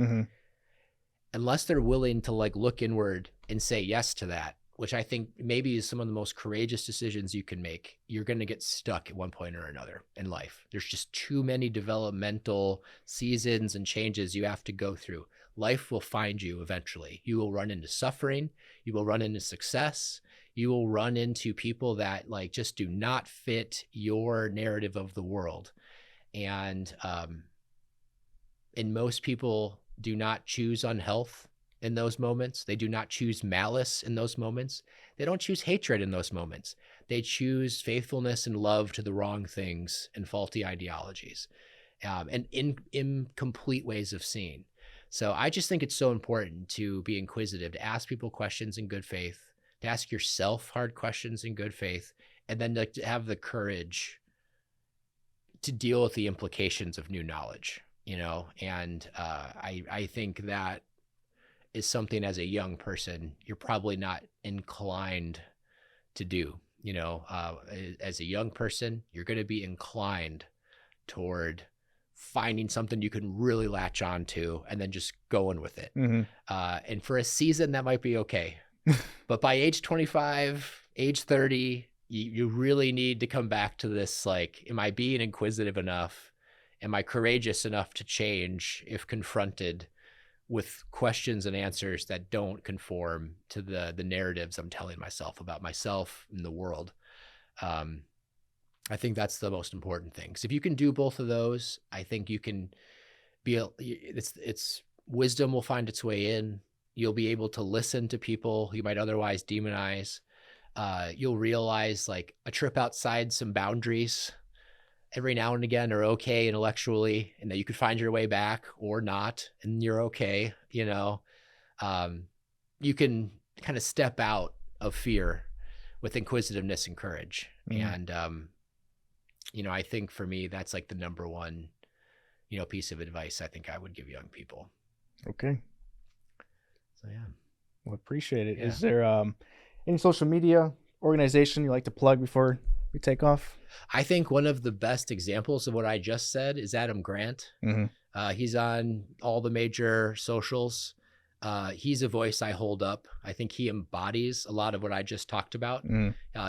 Unless they're willing to like look inward and say yes to that, which I think maybe is some of the most courageous decisions you can make, you're going to get stuck at one point or another in life. There's just too many developmental seasons and changes you have to go through. Life will find you eventually. You will run into suffering. You will run into success. You will run into people that like just do not fit your narrative of the world. And most people do not choose unhealth in those moments. They do not choose malice in those moments. They don't choose hatred in those moments. They choose faithfulness and love to the wrong things and faulty ideologies, and incomplete ways of seeing. So I just think it's so important to be inquisitive, to ask people questions in good faith, to ask yourself hard questions in good faith, and then to have the courage to deal with the implications of new knowledge, and I think that is something as a young person, you're probably not inclined to do. As a young person, you're going to be inclined toward finding something you can really latch on to and then just going with it. And for a season, that might be okay. But by age 25, age 30, you really need to come back to this, like, am I being inquisitive enough? Am I courageous enough to change if confronted with questions and answers that don't conform to the narratives I'm telling myself about myself and the world? I think that's the most important thing. 'Cause if you can do both of those, I think you can it's wisdom will find its way in. You'll be able to listen to people you might otherwise demonize. You'll realize like a trip outside some boundaries every now and again are okay intellectually, and that you could find your way back or not, and you're okay. You can kind of step out of fear with inquisitiveness and courage. And, I think for me, that's like the number one, piece of advice I think I would give young people. Okay. So, yeah. Well, appreciate it. Yeah. Is there any social media organization you like to plug before we take off? I think one of the best examples of what I just said is Adam Grant. He's on all the major socials. He's a voice I hold up. I think he embodies a lot of what I just talked about.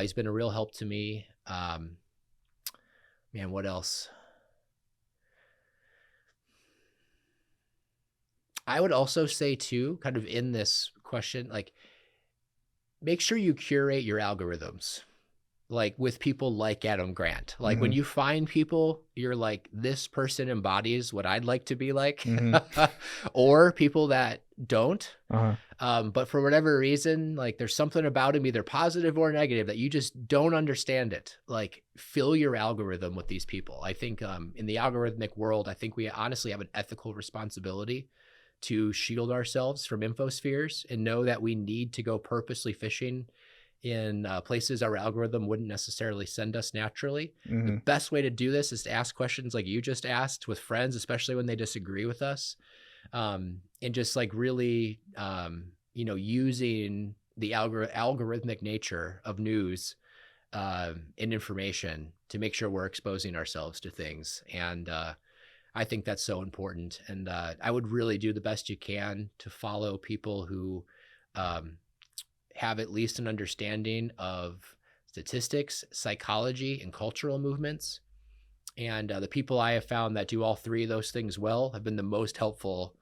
He's been a real help to me. Man, what else? I would also say too, kind of in this question, like, make sure you curate your algorithms, like with people like Adam Grant. Like when you find people, you're like, this person embodies what I'd like to be like, or people that don't. But for whatever reason, like there's something about him, either positive or negative, that you just don't understand it. Like fill your algorithm with these people. I think in the algorithmic world, I think we honestly have an ethical responsibility to shield ourselves from infospheres and know that we need to go purposely fishing in places our algorithm wouldn't necessarily send us naturally. The best way to do this is to ask questions like you just asked with friends, especially when they disagree with us, and just like really, using the algorithmic nature of news and information to make sure we're exposing ourselves to things. And I think that's so important. And I would really do the best you can to follow people who have at least an understanding of statistics, psychology, and cultural movements. And the people I have found that do all three of those things well have been the most helpful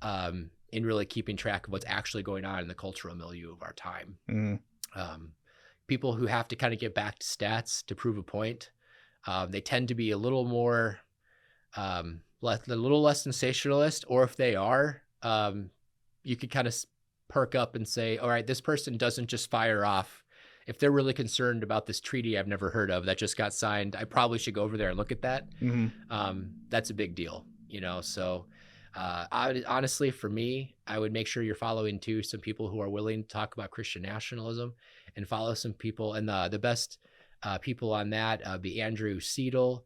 in really keeping track of what's actually going on in the cultural milieu of our time. People who have to kind of get back to stats to prove a point, they tend to be a little more, a little less sensationalist, or if they are, you could kind of perk up and say, all right, this person doesn't just fire off. If they're really concerned about this treaty I've never heard of that just got signed, I probably should go over there and look at that. That's a big deal, So honestly, for me, I would make sure you're following too some people who are willing to talk about Christian nationalism, and follow some people. And the best people on that be Andrew Seidel,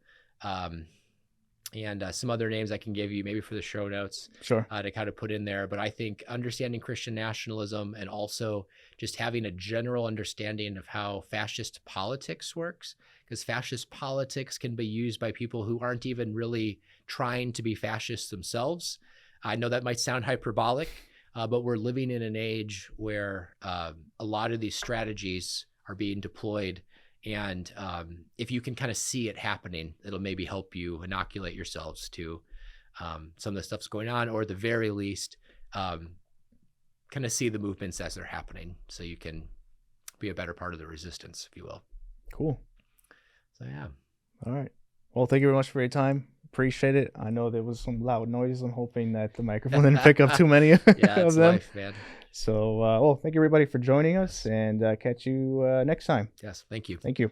and some other names I can give you maybe for the show notes. Sure. To kind of put in there. But I think understanding Christian nationalism, and also just having a general understanding of how fascist politics works, because fascist politics can be used by people who aren't even really trying to be fascists themselves. I know that might sound hyperbolic, but we're living in an age where a lot of these strategies are being deployed. And if you can kind of see it happening, it'll maybe help you inoculate yourselves to some of the stuff's going on, or at the very least, kind of see the movements as they're happening, so you can be a better part of the resistance, if you will. Cool. So, yeah. All right. Well, thank you very much for your time. Appreciate it. I know there was some loud noise. I'm hoping that the microphone didn't pick up too many of it's them. Life, man. So, thank you everybody for joining us, and catch you next time. Yes, thank you. Thank you.